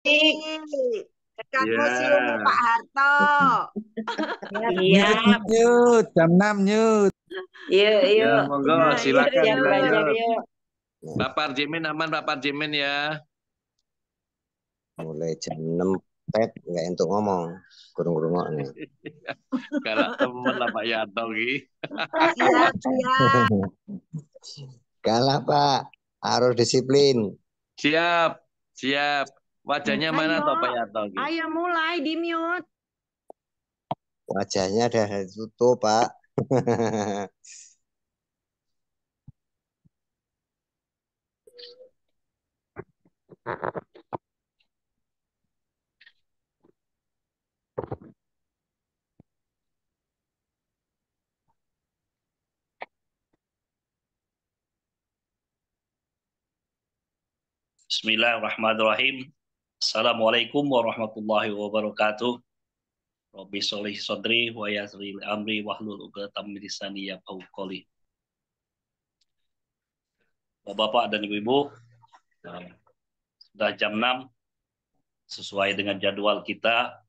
Dekat Museum Ya, Pak Harto. Iya, Nyut, nyut, jam 6 nyut. yuk, ya yuk. monggo Nah, iya, silakan Siap belajar dilanjut. yuk. Pak Parjimin aman Pak Parjimin ya. Mulai jam 6 pet nggak untuk ngomong. Kurung-kurung nih. Kalau temen lah Pak Yanto ki. siap, siap. Kalah Pak, harus disiplin. Siap, siap. Wajahnya mana Ayo, toh Pak Yanto ki? ayo mulai di mute. Wajahnya udah ditutup Pak. Bismillahirrahmanirrahim. Assalamualaikum warahmatullahi wabarakatuh. Rabbi sholih sodri wa yassir li amri wahlul 'uqdatam min lisani yafqahu qawli. Bapak-bapak dan ibu-ibu, sudah jam 6 sesuai dengan jadwal kita.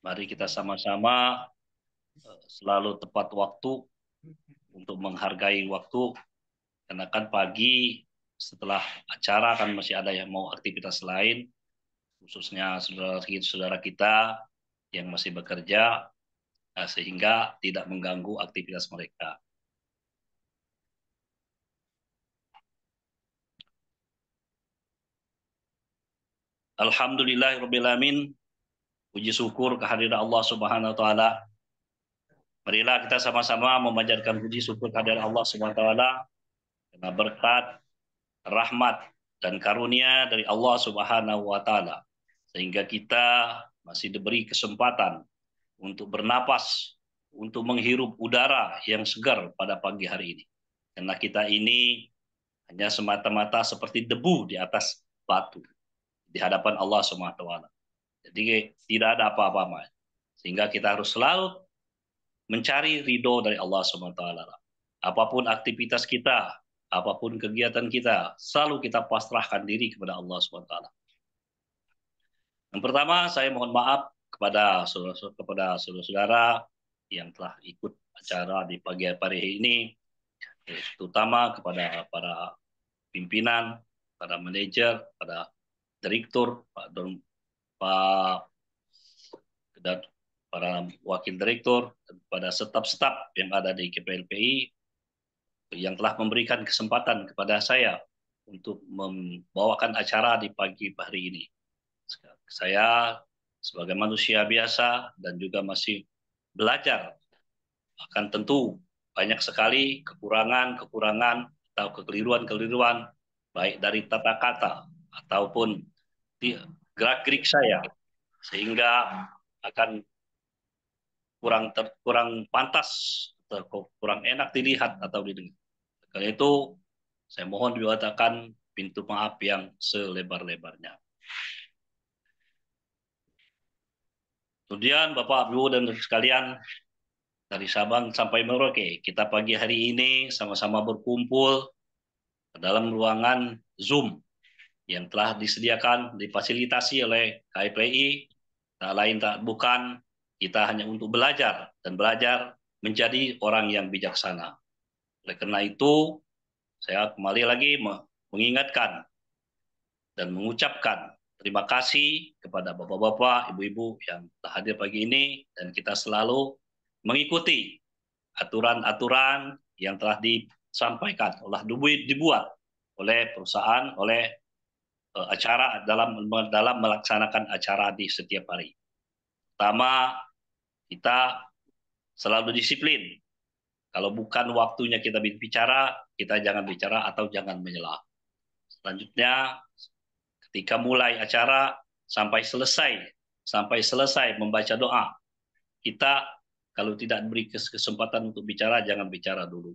Mari kita sama-sama selalu tepat waktu untuk menghargai waktu, karena kan pagi setelah acara kan masih ada yang mau aktivitas lain, khususnya saudara-saudara kita yang masih bekerja, sehingga tidak mengganggu aktivitas mereka. Alhamdulillahirrahmanirrahim. Puji syukur kehadiran Allah Subhanahu wa taala. Marilah kita sama-sama memanjatkan puji syukur kehadiran Allah Subhanahu wa taala karena berkat, rahmat dan karunia dari Allah Subhanahu wa taala sehingga kita masih diberi kesempatan untuk bernapas, untuk menghirup udara yang segar pada pagi hari ini. Karena kita ini hanya semata-mata seperti debu di atas batu di hadapan Allah Subhanahu wa taala. Jadi tidak ada apa-apa. Sehingga kita harus selalu mencari ridho dari Allah Subhanahu wa taala. Apapun aktivitas kita, apapun kegiatan kita, selalu kita pasrahkan diri kepada Allah Subhanahu wa taala. Yang pertama, saya mohon maaf kepada saudara-saudara yang telah ikut acara di pagi hari ini, terutama kepada para pimpinan, para manajer, para direktur, Pak dan para wakil direktur, dan pada staf-staf yang ada di KPLPI yang telah memberikan kesempatan kepada saya untuk membawakan acara di pagi hari ini. Saya sebagai manusia biasa dan juga masih belajar, akan tentu banyak sekali kekurangan-kekurangan atau kekeliruan-keliruan baik dari tata kata ataupun gerak-gerik saya, sehingga akan kurang pantas atau kurang enak dilihat atau didengar. Karena itu saya mohon diwatakan pintu maaf yang selebar-lebarnya. Kemudian Bapak Ibu dan sekalian, dari Sabang sampai Merauke, kita pagi hari ini sama-sama berkumpul dalam ruangan Zoom yang telah disediakan, difasilitasi oleh KPI, tak lain tak bukan, kita hanya untuk belajar dan belajar menjadi orang yang bijaksana. Oleh karena itu, saya kembali lagi mengingatkan dan mengucapkan terima kasih kepada bapak-bapak, ibu-ibu yang telah hadir pagi ini, dan kita selalu mengikuti aturan-aturan yang telah disampaikan, dibuat oleh perusahaan, oleh acara dalam melaksanakan acara di setiap hari. Pertama, kita selalu disiplin. Kalau bukan waktunya kita bicara, kita jangan bicara atau jangan menyelah. Selanjutnya, ketika mulai acara sampai selesai membaca doa, kita kalau tidak beri kesempatan untuk bicara, jangan bicara dulu.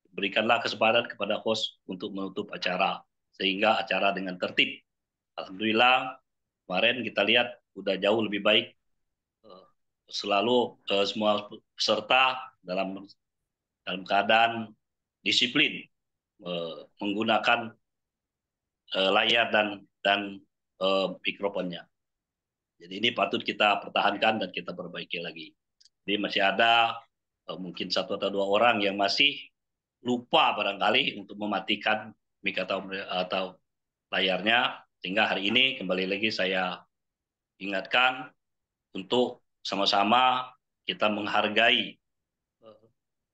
Berikanlah kesempatan kepada host untuk menutup acara, sehingga acara dengan tertib. Alhamdulillah, kemarin kita lihat udah jauh lebih baik. Selalu semua peserta dalam keadaan disiplin menggunakan layar dan mikrofonnya. Jadi ini patut kita pertahankan dan kita perbaiki lagi. Jadi masih ada mungkin satu atau dua orang yang masih lupa barangkali untuk mematikan mic atau layarnya, sehingga hari ini kembali lagi saya ingatkan untuk sama-sama kita menghargai,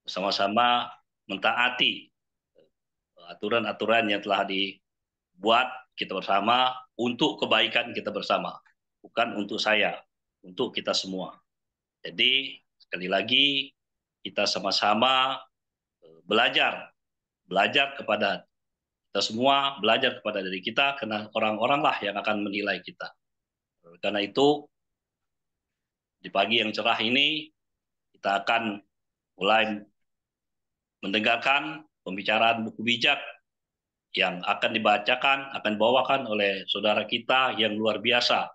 sama-sama mentaati aturan-aturan yang telah dibuat kita bersama untuk kebaikan kita bersama, bukan untuk saya, untuk kita semua. Jadi sekali lagi kita sama-sama belajar kepada kita semua, belajar kepada diri kita, karena orang-orang lah yang akan menilai kita. Karena itu di pagi yang cerah ini kita akan mulai mendengarkan pembicaraan buku bijak yang akan dibacakan, akan dibawakan oleh saudara kita yang luar biasa,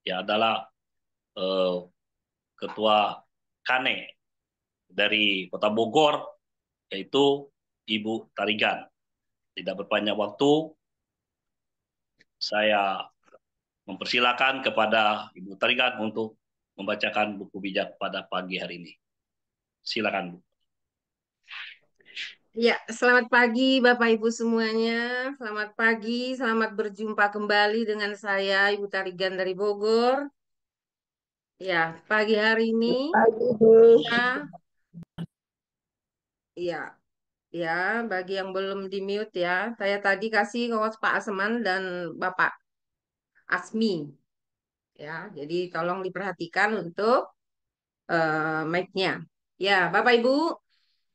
yang adalah Ketua KANE dari Kota Bogor, yaitu Ibu Tarigan. Tidak berpanjang waktu, saya mempersilakan kepada Ibu Tarigan untuk membacakan buku bijak pada pagi hari ini. Silakan, Bu. Ya, selamat pagi Bapak Ibu semuanya. Selamat pagi, selamat berjumpa kembali dengan saya Ibu Tarigan dari Bogor. Ya, pagi hari ini kita, bagi yang belum di mute ya, saya tadi kasih host Pak Asman dan Bapak Asmi. Ya, jadi tolong diperhatikan untuk mic-nya. Ya, Bapak Ibu.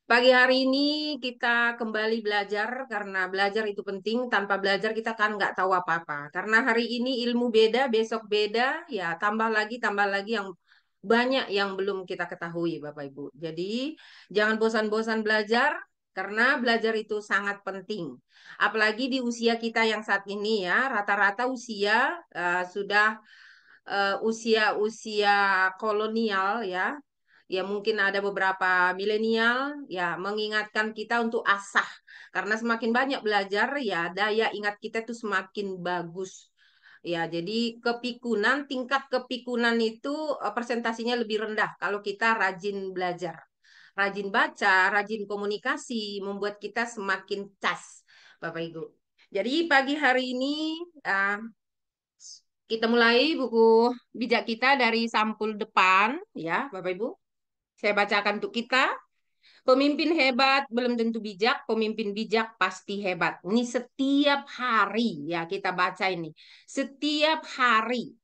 Pagi hari ini kita kembali belajar karena belajar itu penting. Tanpa belajar kita kan nggak tahu apa-apa. Karena hari ini ilmu beda, besok beda, ya tambah lagi yang banyak yang belum kita ketahui, Bapak Ibu. Jadi jangan bosan-bosan belajar karena belajar itu sangat penting. Apalagi di usia kita yang saat ini ya, rata-rata usia sudah usia-usia kolonial ya. Ya mungkin ada beberapa milenial ya mengingatkan kita untuk asah karena semakin banyak belajar ya daya ingat kita itu semakin bagus. Ya, jadi tingkat kepikunan itu presentasinya lebih rendah kalau kita rajin belajar. Rajin baca, rajin komunikasi membuat kita semakin cas, Bapak Ibu. Jadi pagi hari ini kita mulai buku bijak kita dari sampul depan ya, Bapak Ibu. Saya bacakan untuk kita. Pemimpin hebat belum tentu bijak, pemimpin bijak pasti hebat. Ini setiap hari ya kita baca ini. Setiap hari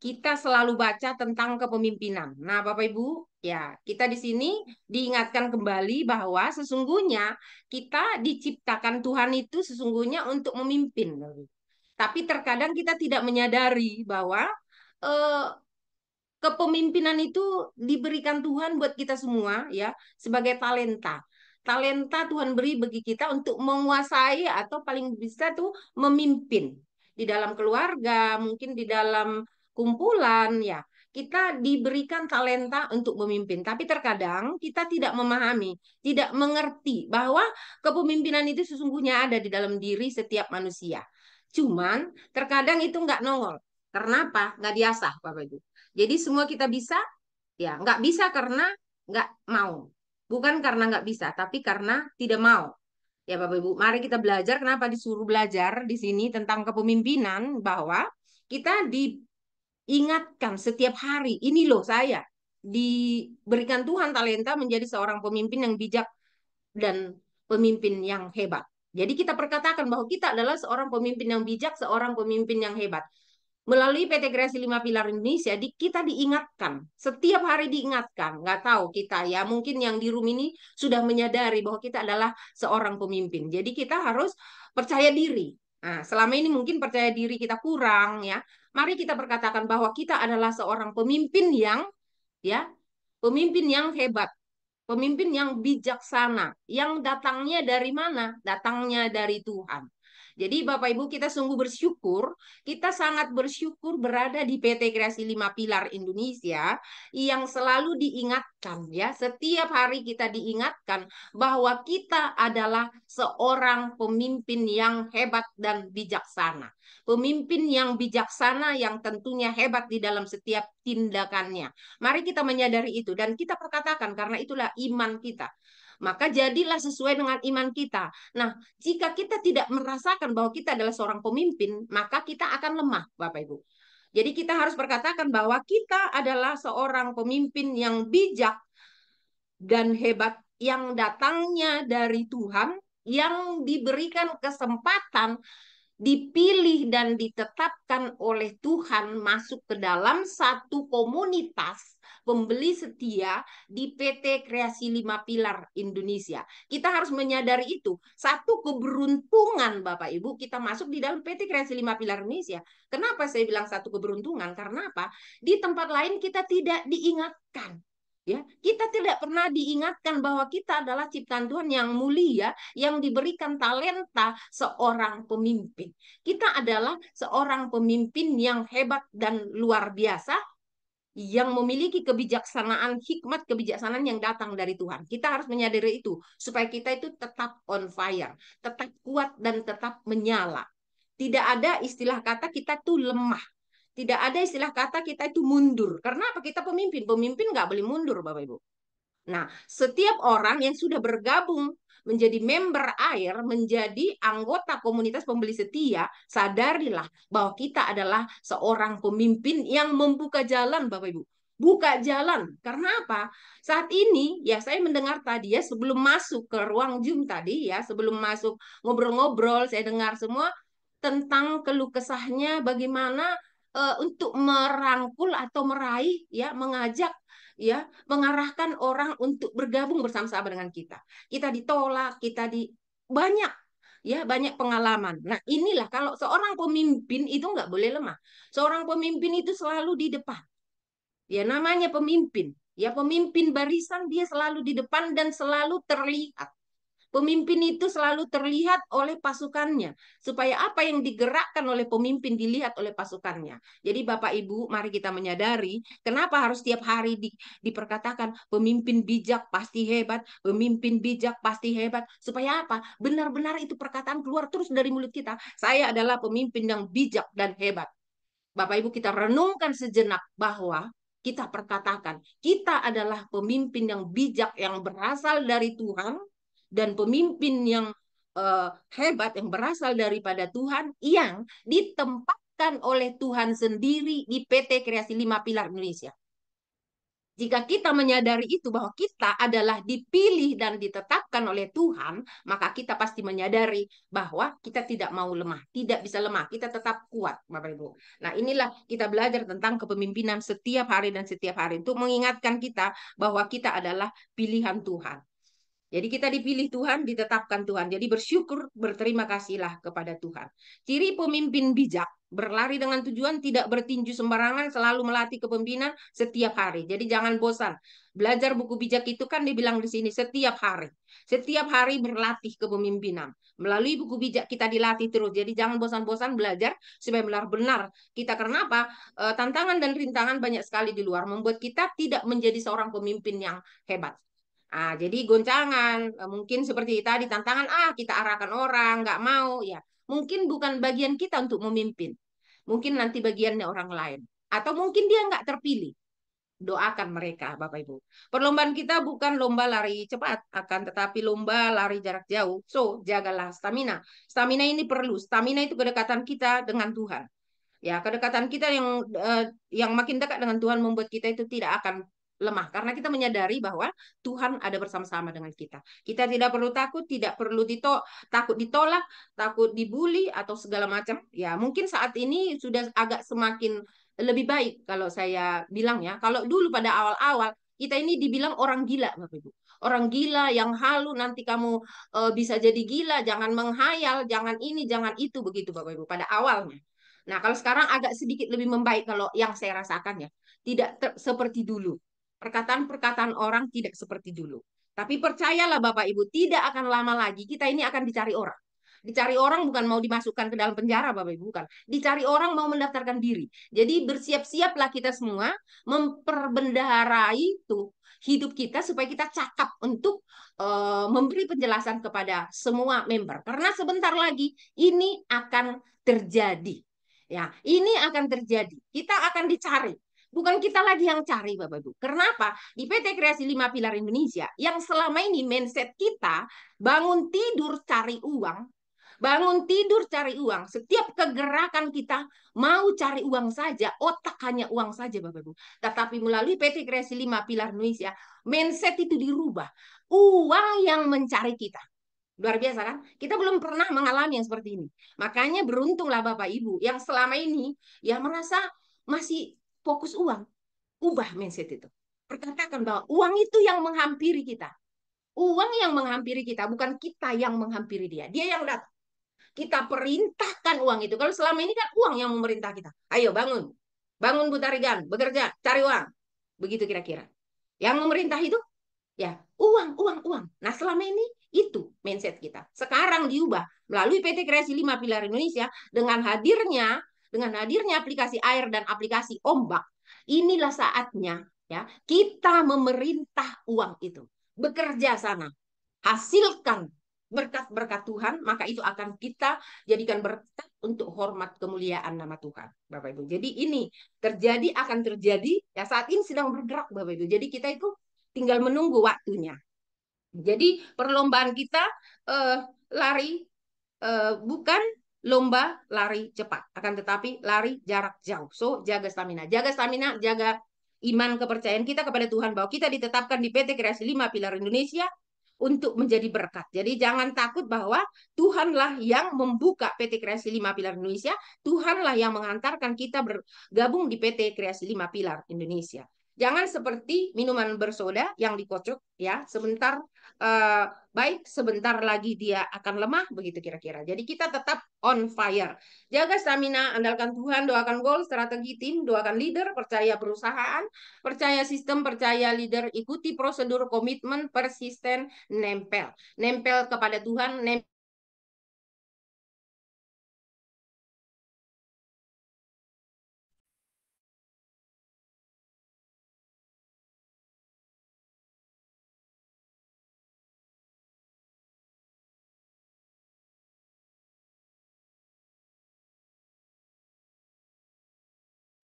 kita selalu baca tentang kepemimpinan. Nah, Bapak Ibu, ya, kita di sini diingatkan kembali bahwa sesungguhnya kita diciptakan Tuhan itu sesungguhnya untuk memimpin. Tapi terkadang kita tidak menyadari bahwa eh, kepemimpinan itu diberikan Tuhan buat kita semua ya sebagai talenta. Talenta Tuhan beri bagi kita untuk menguasai atau paling bisa tuh memimpin di dalam keluarga, mungkin di dalam kumpulan ya. Kita diberikan talenta untuk memimpin, tapi terkadang kita tidak memahami, tidak mengerti bahwa kepemimpinan itu sesungguhnya ada di dalam diri setiap manusia. Cuman terkadang itu nggak nongol. Karena apa? Nggak diasah, Bapak Ibu. Jadi semua kita bisa, ya nggak bisa karena nggak mau. Bukan karena nggak bisa, tapi karena tidak mau. Ya Bapak Ibu, mari kita belajar. Kenapa disuruh belajar di sini tentang kepemimpinan? Bahwa kita diingatkan setiap hari, ini loh saya diberikan Tuhan talenta menjadi seorang pemimpin yang bijak dan pemimpin yang hebat. Jadi kita perkatakan bahwa kita adalah seorang pemimpin yang bijak, seorang pemimpin yang hebat. Melalui PT Kreasi 5 Pilar Indonesia, kita diingatkan, setiap hari diingatkan, nggak tahu kita ya, mungkin yang di room ini sudah menyadari bahwa kita adalah seorang pemimpin. Jadi kita harus percaya diri. Nah, selama ini mungkin percaya diri kita kurang ya. Mari kita berkatakan bahwa kita adalah seorang pemimpin yang ya, pemimpin yang hebat, pemimpin yang bijaksana, yang datangnya dari mana? Datangnya dari Tuhan. Jadi Bapak Ibu kita sungguh bersyukur, kita sangat bersyukur berada di PT Kreasi 5 Pilar Indonesia yang selalu diingatkan ya, setiap hari kita diingatkan bahwa kita adalah seorang pemimpin yang hebat dan bijaksana. Pemimpin yang bijaksana yang tentunya hebat di dalam setiap tindakannya. Mari kita menyadari itu dan kita perkatakan karena itulah iman kita. Maka jadilah sesuai dengan iman kita. Nah, jika kita tidak merasakan bahwa kita adalah seorang pemimpin, maka kita akan lemah, Bapak Ibu. Jadi kita harus berkatakan bahwa kita adalah seorang pemimpin yang bijak dan hebat yang datangnya dari Tuhan, yang diberikan kesempatan, dipilih dan ditetapkan oleh Tuhan masuk ke dalam satu komunitas pembeli setia di PT Kreasi 5 Pilar Indonesia. Kita harus menyadari itu. Satu keberuntungan Bapak Ibu kita masuk di dalam PT Kreasi 5 Pilar Indonesia. Kenapa saya bilang satu keberuntungan? Karena apa? Di tempat lain kita tidak diingatkan. Ya, kita tidak pernah diingatkan bahwa kita adalah ciptaan Tuhan yang mulia, yang diberikan talenta seorang pemimpin. Kita adalah seorang pemimpin yang hebat dan luar biasa, yang memiliki kebijaksanaan, hikmat kebijaksanaan yang datang dari Tuhan. Kita harus menyadari itu, supaya kita itu tetap on fire, tetap kuat dan tetap menyala. Tidak ada istilah kata kita tuh lemah. Tidak ada istilah kata kita itu mundur. Karena apa? Kita pemimpin. Pemimpin nggak boleh mundur, Bapak Ibu. Nah, setiap orang yang sudah bergabung menjadi member AIR, menjadi anggota komunitas pembeli setia, sadarilah bahwa kita adalah seorang pemimpin yang membuka jalan, Bapak Ibu. Buka jalan. Karena apa? Saat ini, ya saya mendengar tadi ya, sebelum masuk ke ruang Zoom tadi ya, sebelum masuk ngobrol-ngobrol, saya dengar semua tentang keluh kesahnya bagaimana untuk merangkul atau meraih ya, mengajak ya, mengarahkan orang untuk bergabung bersama-sama dengan kita. Kita ditolak, kita di banyak ya, banyak pengalaman. Nah, inilah kalau seorang pemimpin itu nggak boleh lemah. Seorang pemimpin itu selalu di depan. Ya, namanya pemimpin. Ya, pemimpin barisan dia selalu di depan dan selalu terlihat. Pemimpin itu selalu terlihat oleh pasukannya. Supaya apa yang digerakkan oleh pemimpin dilihat oleh pasukannya. Jadi Bapak Ibu, mari kita menyadari kenapa harus tiap hari diperkatakan pemimpin bijak pasti hebat, pemimpin bijak pasti hebat. Supaya apa? Benar-benar itu perkataan keluar terus dari mulut kita. Saya adalah pemimpin yang bijak dan hebat. Bapak Ibu, kita renungkan sejenak bahwa kita perkatakan, kita adalah pemimpin yang bijak yang berasal dari Tuhan, dan pemimpin yang hebat yang berasal daripada Tuhan yang ditempatkan oleh Tuhan sendiri di PT Kreasi 5 Pilar Indonesia. Jika kita menyadari itu bahwa kita adalah dipilih dan ditetapkan oleh Tuhan, maka kita pasti menyadari bahwa kita tidak mau lemah, tidak bisa lemah, kita tetap kuat, Bapak Ibu. Nah, inilah kita belajar tentang kepemimpinan setiap hari dan setiap hari untuk mengingatkan kita bahwa kita adalah pilihan Tuhan. Jadi kita dipilih Tuhan, ditetapkan Tuhan. Jadi bersyukur, berterima kasihlah kepada Tuhan. Ciri pemimpin bijak, berlari dengan tujuan, tidak bertinju sembarangan, selalu melatih kepemimpinan setiap hari. Jadi jangan bosan. Belajar buku bijak itu kan dibilang di sini setiap hari. Setiap hari berlatih kepemimpinan. Melalui buku bijak kita dilatih terus. Jadi jangan bosan-bosan belajar supaya benar-benar kita, karena apa? Tantangan dan rintangan banyak sekali di luar membuat kita tidak menjadi seorang pemimpin yang hebat. Jadi goncangan, mungkin seperti tadi tantangan, kita arahkan orang, nggak mau, ya. Mungkin bukan bagian kita untuk memimpin. Mungkin nanti bagiannya orang lain. Atau mungkin dia nggak terpilih. Doakan mereka, Bapak Ibu. Perlombaan kita bukan lomba lari cepat, akan tetapi lomba lari jarak jauh. So, jagalah stamina. Stamina ini perlu. Stamina itu kedekatan kita dengan Tuhan. Ya, kedekatan kita yang makin dekat dengan Tuhan membuat kita itu tidak akan lemah karena kita menyadari bahwa Tuhan ada bersama-sama dengan kita. Kita tidak perlu takut, tidak perlu takut ditolak, takut dibully atau segala macam. Ya, mungkin saat ini sudah agak semakin lebih baik kalau saya bilang ya. Kalau dulu pada awal-awal kita ini dibilang orang gila, Bapak Ibu. Orang gila yang halu, nanti kamu bisa jadi gila, jangan menghayal, jangan ini, jangan itu, begitu Bapak Ibu pada awalnya. Nah, kalau sekarang agak sedikit lebih membaik kalau yang saya rasakan ya. Tidak seperti dulu. Perkataan-perkataan orang tidak seperti dulu. Tapi percayalah Bapak Ibu, tidak akan lama lagi kita ini akan dicari orang. Dicari orang bukan mau dimasukkan ke dalam penjara, Bapak Ibu, bukan. Dicari orang mau mendaftarkan diri. Jadi bersiap-siaplah kita semua memperbendaharai itu hidup kita supaya kita cakap untuk memberi penjelasan kepada semua member. Karena sebentar lagi ini akan terjadi. Ya, ini akan terjadi. Kita akan dicari. Bukan kita lagi yang cari, Bapak Ibu. Kenapa? Di PT Kreasi 5 Pilar Indonesia, yang selama ini mindset kita bangun tidur cari uang, bangun tidur cari uang. Setiap kegerakan kita mau cari uang saja, otak hanya uang saja, Bapak Ibu. Tetapi melalui PT Kreasi 5 Pilar Indonesia, mindset itu dirubah. Uang yang mencari kita. Luar biasa kan? Kita belum pernah mengalami yang seperti ini. Makanya beruntunglah Bapak Ibu yang selama ini ya merasa masih fokus uang. Ubah mindset itu. Perkatakan bahwa uang itu yang menghampiri kita. Uang yang menghampiri kita, bukan kita yang menghampiri dia. Dia yang datang. Kita perintahkan uang itu. Kalau selama ini kan uang yang memerintah kita. Ayo bangun. Bangun Bu Tarigan, bekerja, cari uang. Begitu kira-kira. Yang memerintah itu ya uang, uang, uang. Nah selama ini itu mindset kita. Sekarang diubah melalui PT Kreasi 5 Pilar Indonesia dengan hadirnya aplikasi air dan aplikasi ombak. Inilah saatnya ya kita memerintah uang itu. Bekerja sana, hasilkan berkat-berkat Tuhan, maka itu akan kita jadikan berkat untuk hormat kemuliaan nama Tuhan, Bapak Ibu. Jadi ini terjadi, akan terjadi, ya saat ini sedang bergerak, Bapak Ibu. Jadi kita itu tinggal menunggu waktunya. Jadi perlombaan kita lari bukan lomba lari cepat, akan tetapi lari jarak jauh. So jaga stamina, jaga iman kepercayaan kita kepada Tuhan bahwa kita ditetapkan di PT Kreasi 5 Pilar Indonesia untuk menjadi berkat. Jadi jangan takut bahwa Tuhanlah yang membuka PT Kreasi 5 Pilar Indonesia, Tuhanlah yang mengantarkan kita bergabung di PT Kreasi 5 Pilar Indonesia. Jangan seperti minuman bersoda yang dikocok ya, sebentar baik, sebentar lagi dia akan lemah, begitu kira-kira. Jadi kita tetap on fire. Jaga stamina, andalkan Tuhan, doakan goal, strategi tim, doakan leader, percaya perusahaan, percaya sistem, percaya leader, ikuti prosedur, komitmen, persisten, nempel. Nempel kepada Tuhan, nempel.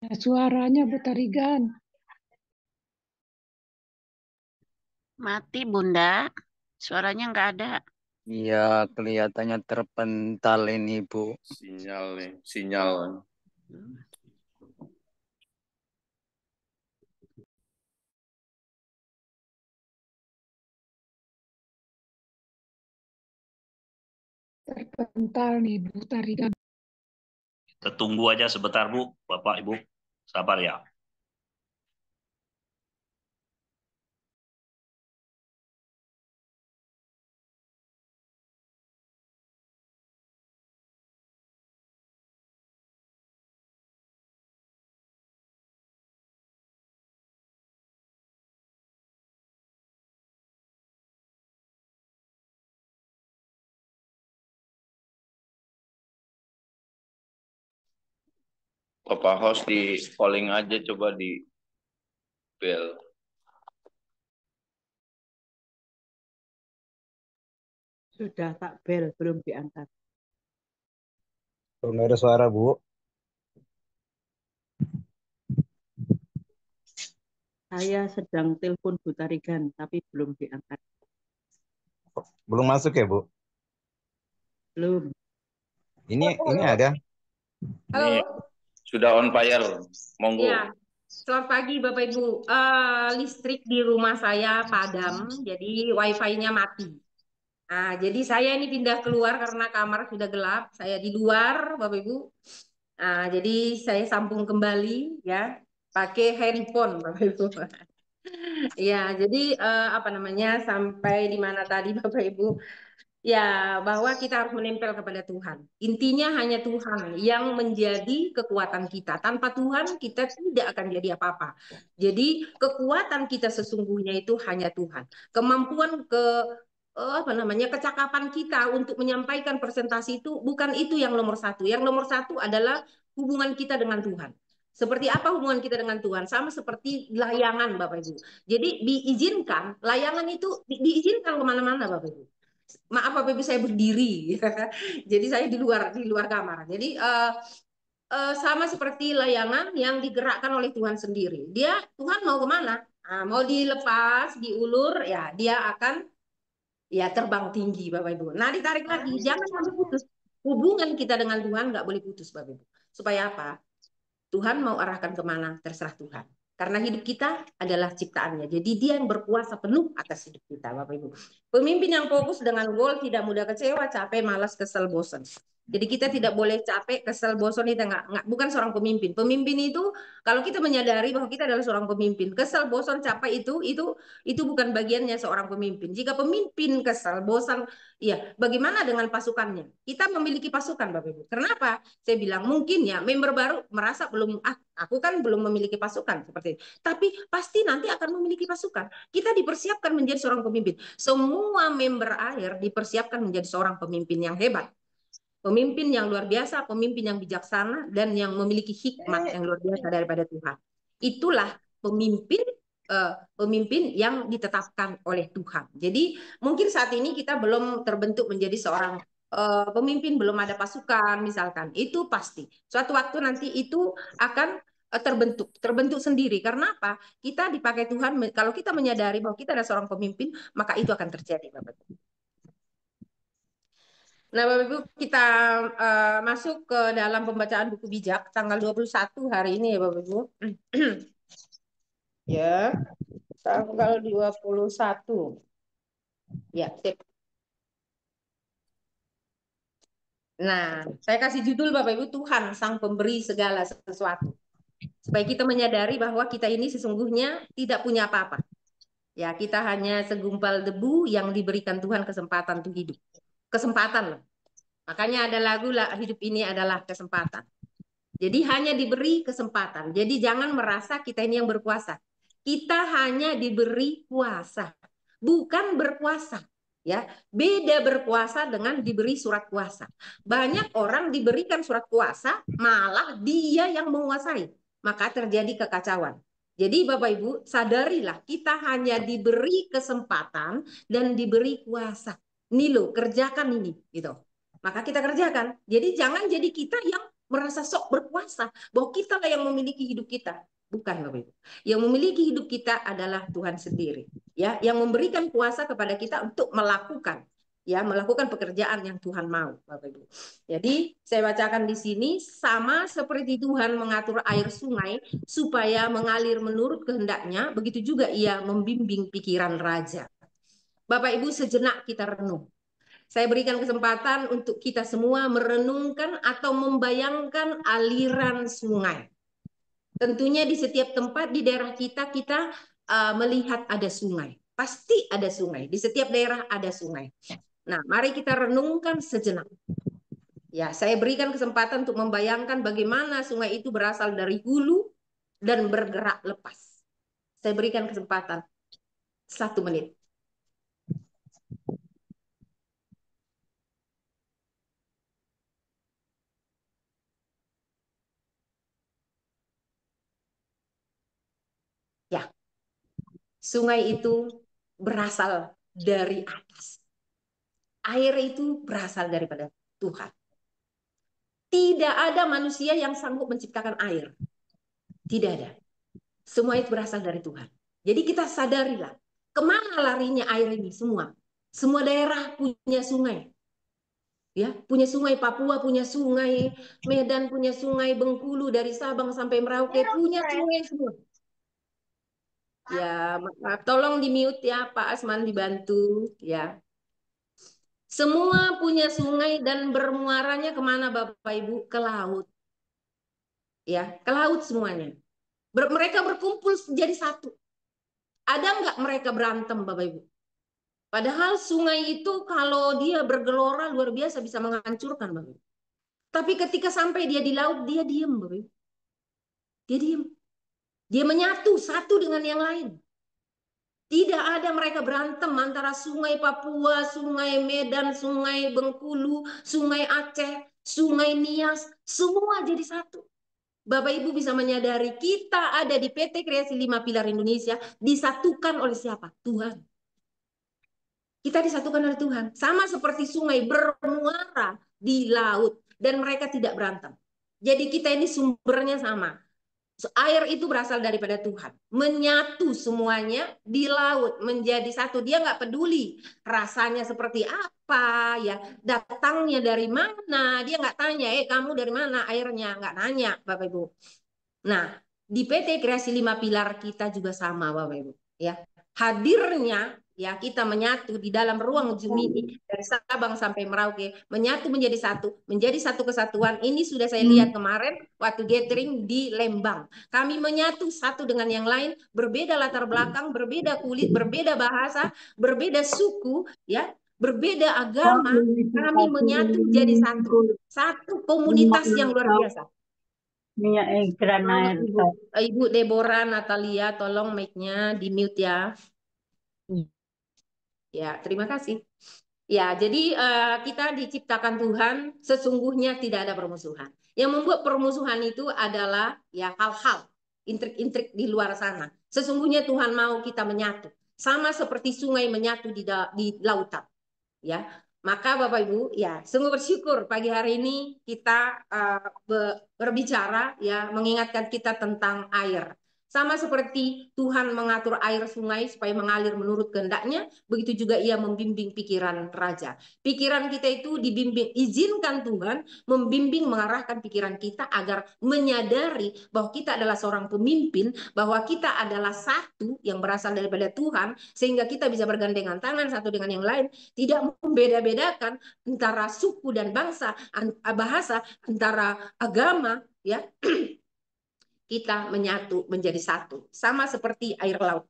Suaranya Bu Tarigan. Mati Bunda, suaranya nggak ada. Iya, kelihatannya terpental ini, Bu. Sinyal nih, sinyal. Terpental nih Bu Tarigan. Kita tunggu aja sebentar Bu, Bapak Ibu. Sabar ya. Bapak host di polling aja, coba di bel. Sudah tak bel, belum diangkat. Belum ada suara, Bu. Saya sedang telepon Bu Tarigan, tapi belum diangkat. Belum masuk ya, Bu? Belum. Ini ada. Halo. Ini sudah on fire. Monggo. Ya, selamat pagi Bapak Ibu. Listrik di rumah saya padam, jadi wifi-nya mati. Nah, jadi saya ini pindah keluar karena kamar sudah gelap. Saya di luar, Bapak Ibu. Nah, jadi saya sambung kembali ya, pakai handphone, Bapak Ibu. Ya, jadi apa namanya, sampai di mana tadi Bapak Ibu? Ya, bahwa kita harus menempel kepada Tuhan. Intinya hanya Tuhan yang menjadi kekuatan kita. Tanpa Tuhan kita tidak akan jadi apa-apa. Jadi kekuatan kita sesungguhnya itu hanya Tuhan. Kemampuan apa namanya, kecakapan kita untuk menyampaikan presentasi itu bukan itu yang nomor satu. Yang nomor satu adalah hubungan kita dengan Tuhan. Seperti apa hubungan kita dengan Tuhan? Sama seperti layangan, Bapak Ibu. Jadi diizinkan, layangan itu diizinkan kemana-mana, Bapak Ibu. Maaf Bapak Ibu, saya berdiri. Jadi saya di luar kamar. Jadi sama seperti layangan yang digerakkan oleh Tuhan sendiri. Tuhan mau kemana? Nah, mau dilepas, diulur, ya dia akan ya terbang tinggi, Bapak Ibu. Nah, ditarik lagi, jangan sampai putus. Hubungan kita dengan Tuhan nggak boleh putus, Bapak Ibu. Supaya apa? Tuhan mau arahkan kemana, terserah Tuhan. Karena hidup kita adalah ciptaannya. Jadi dia yang berkuasa penuh atas hidup kita, Bapak Ibu. Pemimpin yang fokus dengan goal tidak mudah kecewa, capek, malas, kesel, bosan. Jadi kita tidak boleh capek, kesel, bosan itu bukan seorang pemimpin. Pemimpin itu kalau kita menyadari bahwa kita adalah seorang pemimpin, kesel, bosan, capek itu bukan bagiannya seorang pemimpin. Jika pemimpin kesel, bosan, ya bagaimana dengan pasukannya? Kita memiliki pasukan, Bapak Ibu. Kenapa? Saya bilang mungkin ya member baru merasa belum, aku kan belum memiliki pasukan seperti itu. Tapi pasti nanti akan memiliki pasukan. Kita dipersiapkan menjadi seorang pemimpin. Semua member air dipersiapkan menjadi seorang pemimpin yang hebat. Pemimpin yang luar biasa, pemimpin yang bijaksana, dan yang memiliki hikmat yang luar biasa daripada Tuhan. Itulah pemimpin yang ditetapkan oleh Tuhan. Jadi mungkin saat ini kita belum terbentuk menjadi seorang pemimpin, belum ada pasukan misalkan. Itu pasti. Suatu waktu nanti itu akan terbentuk sendiri. Karena apa? Kita dipakai Tuhan. Kalau kita menyadari bahwa kita adalah seorang pemimpin, maka itu akan terjadi, Bapak. Nah, Bapak Ibu, kita masuk ke dalam pembacaan buku bijak tanggal 21 hari ini ya, Bapak Ibu. Ya, tanggal 21. Ya, sip. Nah, saya kasih judul Bapak Ibu, Tuhan Sang Pemberi Segala Sesuatu. Supaya kita menyadari bahwa kita ini sesungguhnya tidak punya apa-apa. Ya, kita hanya segumpal debu yang diberikan Tuhan kesempatan untuk hidup. Kesempatan loh. Makanya ada lagu lah, hidup ini adalah kesempatan. Jadi hanya diberi kesempatan. Jadi jangan merasa kita ini yang berkuasa. Kita hanya diberi kuasa, bukan berkuasa. Ya, beda berkuasa dengan diberi surat kuasa. Banyak orang diberikan surat kuasa, malah dia yang menguasai. Maka terjadi kekacauan. Jadi Bapak Ibu, sadarilah kita hanya diberi kesempatan dan diberi kuasa. Ini loh, kerjakan ini, gitu. Maka kita kerjakan. Jadi jangan jadi kita yang merasa sok berkuasa bahwa kita lah yang memiliki hidup kita. Bukan, Bapak Ibu. Yang memiliki hidup kita adalah Tuhan sendiri. Ya, yang memberikan kuasa kepada kita untuk melakukan pekerjaan yang Tuhan mau, Bapak Ibu. Jadi saya bacakan di sini, sama seperti Tuhan mengatur air sungai supaya mengalir menurut kehendaknya, begitu juga Ia membimbing pikiran raja. Bapak Ibu, sejenak kita renung. Saya berikan kesempatan untuk kita semua merenungkan atau membayangkan aliran sungai. Tentunya di setiap tempat di daerah kita melihat ada sungai. Pasti ada sungai. Di setiap daerah ada sungai. Nah, mari kita renungkan sejenak. Ya, saya berikan kesempatan untuk membayangkan bagaimana sungai itu berasal dari hulu dan bergerak lepas. Saya berikan kesempatan 1 menit. Ya, sungai itu berasal dari atas. Air itu berasal daripada Tuhan. Tidak ada manusia yang sanggup menciptakan air. Tidak ada. Semua itu berasal dari Tuhan. Jadi kita sadarilah, kemana larinya air ini semua. Semua daerah punya sungai. Ya, punya sungai. Papua punya sungai, Medan punya sungai, Bengkulu dari Sabang sampai Merauke punya sungai semua. Ya, maaf, tolong di-mute ya, Pak Asman dibantu ya. Semua punya sungai dan bermuaranya kemana Bapak Ibu? Ke laut. Ya, ke laut semuanya. Mereka berkumpul jadi satu. Ada nggak mereka berantem Bapak Ibu? Padahal sungai itu kalau dia bergelora luar biasa bisa menghancurkan Bapak Ibu. Tapi ketika sampai dia di laut, dia diam Bapak Ibu. Dia diam. Dia menyatu satu dengan yang lain. Tidak ada mereka berantem antara sungai Papua, sungai Medan, sungai Bengkulu, sungai Aceh, sungai Nias, semua jadi satu. Bapak Ibu bisa menyadari kita ada di PT Kreasi 5 Pilar Indonesia disatukan oleh siapa? Tuhan. Kita disatukan oleh Tuhan. Sama seperti sungai bermuara di laut dan mereka tidak berantem. Jadi kita ini sumbernya sama. Air itu berasal daripada Tuhan. Menyatu semuanya di laut menjadi satu. Dia nggak peduli rasanya seperti apa, ya datangnya dari mana. Dia nggak tanya, kamu dari mana airnya. Nggak nanya, Bapak Ibu. Nah, di PT Kreasi 5 Pilar kita juga sama, Bapak Ibu. Ya, hadirnya ya kita menyatu di dalam ruang Zoom ini dari Sabang sampai Merauke, menyatu menjadi satu kesatuan. Ini sudah saya lihat kemarin waktu gathering di Lembang. Kami menyatu satu dengan yang lain, berbeda latar belakang, berbeda kulit, berbeda bahasa, berbeda suku, ya, berbeda agama. Kami menyatu menjadi satu komunitas yang luar biasa. Ibu Deborah Natalia, tolong mic-nya di mute ya. Ya, terima kasih. Ya, jadi kita diciptakan Tuhan, sesungguhnya tidak ada permusuhan. Yang membuat permusuhan itu adalah ya hal-hal intrik-intrik di luar sana. Sesungguhnya Tuhan mau kita menyatu, sama seperti sungai menyatu di lautan. Ya, maka Bapak Ibu, ya sungguh bersyukur pagi hari ini kita berbicara, ya mengingatkan kita tentang air. Sama seperti Tuhan mengatur air sungai supaya mengalir menurut kehendaknya, begitu juga ia membimbing pikiran raja. Pikiran kita itu dibimbing, izinkan Tuhan membimbing, mengarahkan pikiran kita agar menyadari bahwa kita adalah seorang pemimpin, bahwa kita adalah satu yang berasal daripada Tuhan, sehingga kita bisa bergandengan tangan satu dengan yang lain, tidak membeda-bedakan antara suku dan bangsa, bahasa, antara agama, ya. Kita menyatu menjadi satu, sama seperti air laut.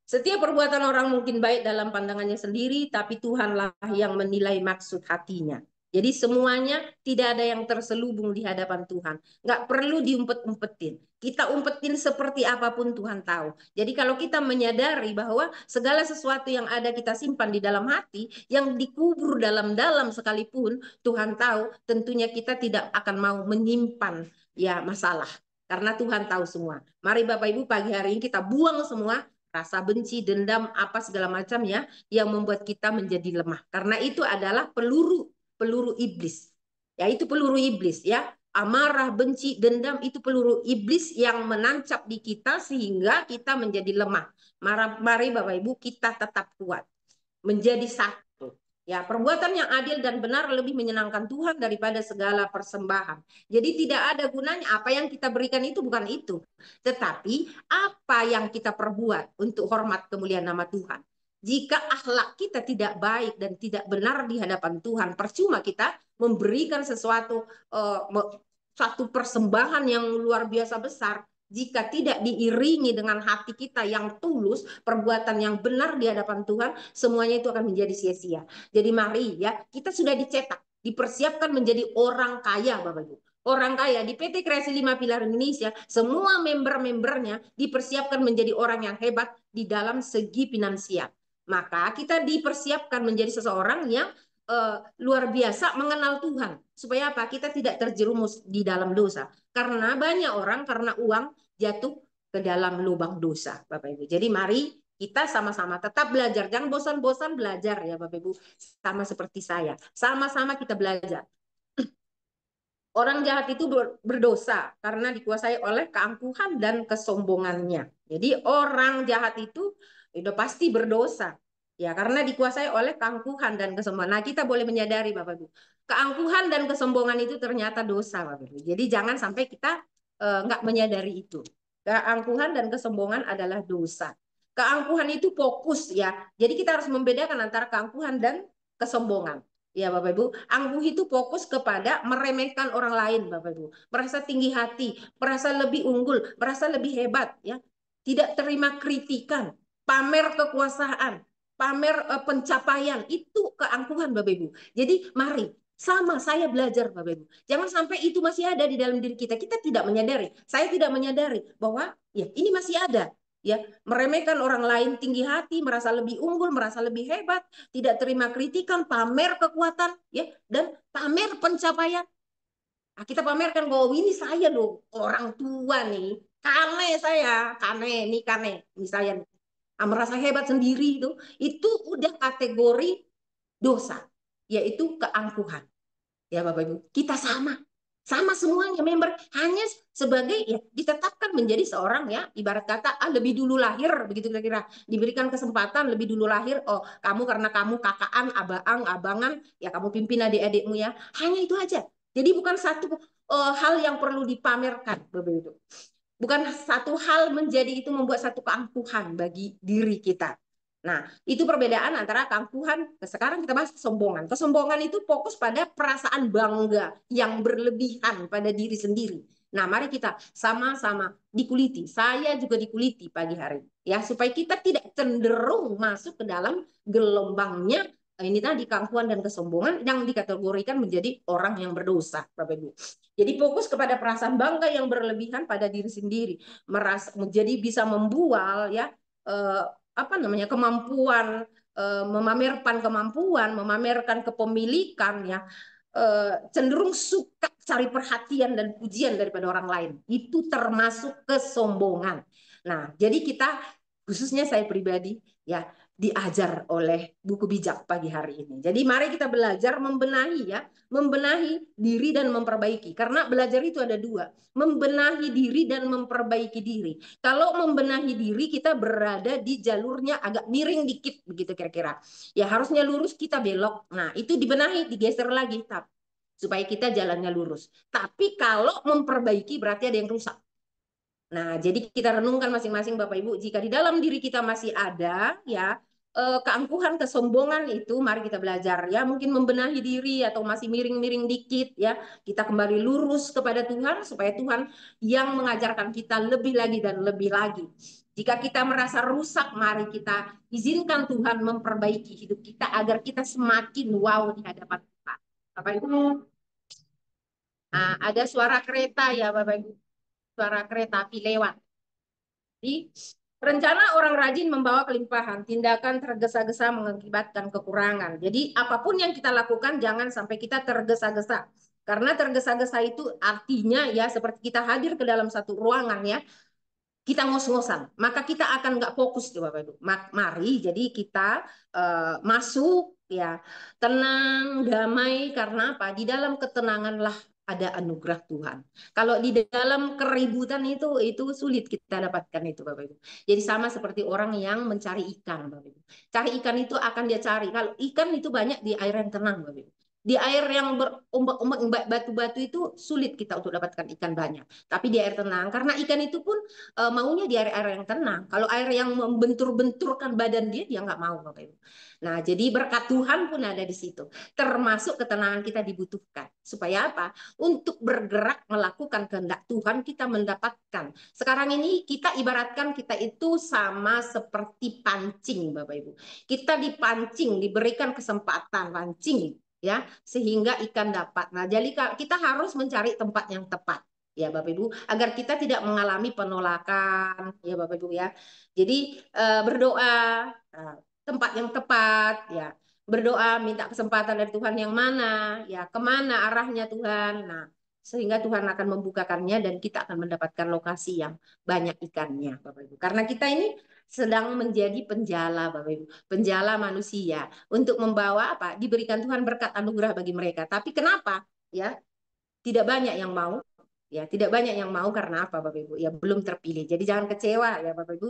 Setiap perbuatan orang mungkin baik dalam pandangannya sendiri, tapi Tuhanlah yang menilai maksud hatinya. Jadi semuanya tidak ada yang terselubung di hadapan Tuhan. Nggak perlu diumpet-umpetin. Kita umpetin seperti apapun Tuhan tahu. Jadi kalau kita menyadari bahwa segala sesuatu yang ada kita simpan di dalam hati, yang dikubur dalam-dalam sekalipun, Tuhan tahu, tentunya kita tidak akan mau menyimpan ya masalah. Karena Tuhan tahu semua. Mari Bapak Ibu pagi hari ini kita buang semua rasa benci, dendam, apa segala macam ya, yang membuat kita menjadi lemah. Karena itu adalah peluru iblis. Ya, itu peluru iblis ya. Amarah, benci, dendam itu peluru iblis yang menancap di kita sehingga kita menjadi lemah. Mari Bapak Ibu kita tetap kuat. Menjadi satu. Ya, perbuatan yang adil dan benar lebih menyenangkan Tuhan daripada segala persembahan. Jadi tidak ada gunanya apa yang kita berikan itu bukan itu. Tetapi apa yang kita perbuat untuk hormat kemuliaan nama Tuhan. Jika akhlak kita tidak baik dan tidak benar di hadapan Tuhan, percuma kita memberikan satu persembahan yang luar biasa besar. Jika tidak diiringi dengan hati kita yang tulus, perbuatan yang benar di hadapan Tuhan, semuanya itu akan menjadi sia-sia. Jadi mari ya, kita sudah dicetak, dipersiapkan menjadi orang kaya Bapak Ibu. Orang kaya di PT Kreasi 5 Pilar Indonesia, semua member-membernya dipersiapkan menjadi orang yang hebat di dalam segi finansial. Maka kita dipersiapkan menjadi seseorang yang luar biasa mengenal Tuhan. Supaya apa? Kita tidak terjerumus di dalam dosa. Karena banyak orang karena uang jatuh ke dalam lubang dosa, Bapak Ibu. Jadi mari kita sama-sama tetap belajar. Jangan bosan-bosan belajar ya Bapak Ibu. Sama seperti saya. Sama-sama kita belajar. Orang jahat itu berdosa karena dikuasai oleh keangkuhan dan kesombongannya. Jadi orang jahat itu udah pasti berdosa. Ya, karena dikuasai oleh keangkuhan dan kesombongan. Nah, kita boleh menyadari Bapak Ibu. Keangkuhan dan kesombongan itu ternyata dosa Bapak Ibu. Jadi jangan sampai kita nggak menyadari itu. Keangkuhan dan kesombongan adalah dosa. Keangkuhan itu fokus ya. Jadi kita harus membedakan antara keangkuhan dan kesombongan. Ya Bapak Ibu, angkuh itu fokus kepada meremehkan orang lain Bapak Ibu. Merasa tinggi hati, merasa lebih unggul, merasa lebih hebat ya. Tidak terima kritikan, pamer kekuasaan, pamer pencapaian, itu keangkuhan Bapak Ibu. Jadi mari sama saya belajar Bapak Ibu. Jangan sampai itu masih ada di dalam diri kita. Kita tidak menyadari. Saya tidak menyadari bahwa ya ini masih ada. ya, meremehkan orang lain, tinggi hati, merasa lebih unggul, merasa lebih hebat, tidak terima kritikan, pamer kekuatan, ya, dan pamer pencapaian. Nah, kita pamerkan bahwa ini saya loh, orang tua nih, kane saya, kane, ini kane, ini saya nih. Nah, merasa hebat sendiri itu udah kategori dosa, yaitu keangkuhan. Ya Bapak Ibu, kita sama semuanya member, hanya sebagai ya ditetapkan menjadi seorang ya ibarat kata lebih dulu lahir begitu kira-kira, diberikan kesempatan lebih dulu lahir, oh kamu karena kamu kakaan, abangan ya kamu pimpin adik-adikmu ya, hanya itu aja. Jadi bukan satu hal yang perlu dipamerkan Bapak Ibu. Bukan satu hal menjadi itu membuat satu keangkuhan bagi diri kita. Nah, itu perbedaan antara keangkuhan. Sekarang kita bahas kesombongan. Kesombongan itu fokus pada perasaan bangga yang berlebihan pada diri sendiri. Nah, mari kita sama-sama dikuliti. Saya juga dikuliti pagi hari. Ya, supaya kita tidak cenderung masuk ke dalam gelombangnya ini tadi keangkuhan dan kesombongan yang dikategorikan menjadi orang yang berdosa, Bapak Ibu. Jadi fokus kepada perasaan bangga yang berlebihan pada diri sendiri, merasa menjadi bisa membual ya kemampuan, memamerkan kepemilikan ya, cenderung suka cari perhatian dan pujian daripada orang lain. Itu termasuk kesombongan. Nah, jadi kita khususnya saya pribadi ya diajar oleh buku bijak pagi hari ini. Jadi mari kita belajar membenahi ya, membenahi diri dan memperbaiki. Karena belajar itu ada dua, membenahi diri dan memperbaiki diri. Kalau membenahi diri kita berada di jalurnya agak miring dikit begitu kira-kira. Ya harusnya lurus kita belok. Nah, itu dibenahi, digeser lagi supaya kita jalannya lurus. Tapi kalau memperbaiki berarti ada yang rusak. Nah, jadi kita renungkan masing-masing Bapak Ibu, jika di dalam diri kita masih ada ya keangkuhan, kesombongan itu, mari kita belajar ya, mungkin membenahi diri atau masih miring-miring dikit ya, kita kembali lurus kepada Tuhan supaya Tuhan yang mengajarkan kita lebih lagi dan lebih lagi. Jika kita merasa rusak, mari kita izinkan Tuhan memperbaiki hidup kita agar kita semakin wow di hadapan Tuhan. Bapak Ibu, nah, ada suara kereta ya Bapak Ibu, suara kereta api lewat. Jadi, rencana orang rajin membawa kelimpahan, tindakan tergesa-gesa mengakibatkan kekurangan. Jadi, apapun yang kita lakukan, jangan sampai kita tergesa-gesa. Karena tergesa-gesa itu artinya ya seperti kita hadir ke dalam satu ruangan ya, kita ngos-ngosan, maka kita akan nggak fokus tuh Bapak Ibu. Mari jadi kita masuk ya tenang, damai, karena apa? Di dalam ketenanganlah ada anugerah Tuhan. Kalau di dalam keributan itu sulit kita dapatkan itu Bapak Ibu. Jadi sama seperti orang yang mencari ikan Bapak Ibu. Cari ikan itu akan dia cari. Kalau ikan itu banyak di air yang tenang Bapak Ibu. Di air yang berombak-ombak, batu-batu itu sulit kita untuk dapatkan ikan banyak. Tapi di air tenang, karena ikan itu pun maunya di air-air yang tenang. Kalau air yang membentur-benturkan badan dia nggak mau Bapak Ibu. Nah, jadi berkat Tuhan pun ada di situ. Termasuk ketenangan kita dibutuhkan. Supaya apa? Untuk bergerak melakukan kehendak Tuhan kita mendapatkan. Sekarang ini kita ibaratkan kita itu sama seperti pancing Bapak Ibu. Kita dipancing, diberikan kesempatan pancing ya sehingga ikan dapat. Nah, jadi kita harus mencari tempat yang tepat ya Bapak Ibu agar kita tidak mengalami penolakan ya Bapak Ibu ya. Jadi berdoa tempat yang tepat ya. Berdoa minta kesempatan dari Tuhan yang mana ya, kemana arahnya Tuhan. Nah, sehingga Tuhan akan membukakannya dan kita akan mendapatkan lokasi yang banyak ikannya Bapak Ibu. Karena kita ini sedang menjadi penjala Bapak Ibu, penjala manusia untuk membawa apa? Diberikan Tuhan berkat anugerah bagi mereka. Tapi kenapa? Ya, tidak banyak yang mau. Ya, tidak banyak yang mau karena apa Bapak Ibu? Ya, belum terpilih. Jadi jangan kecewa ya Bapak Ibu.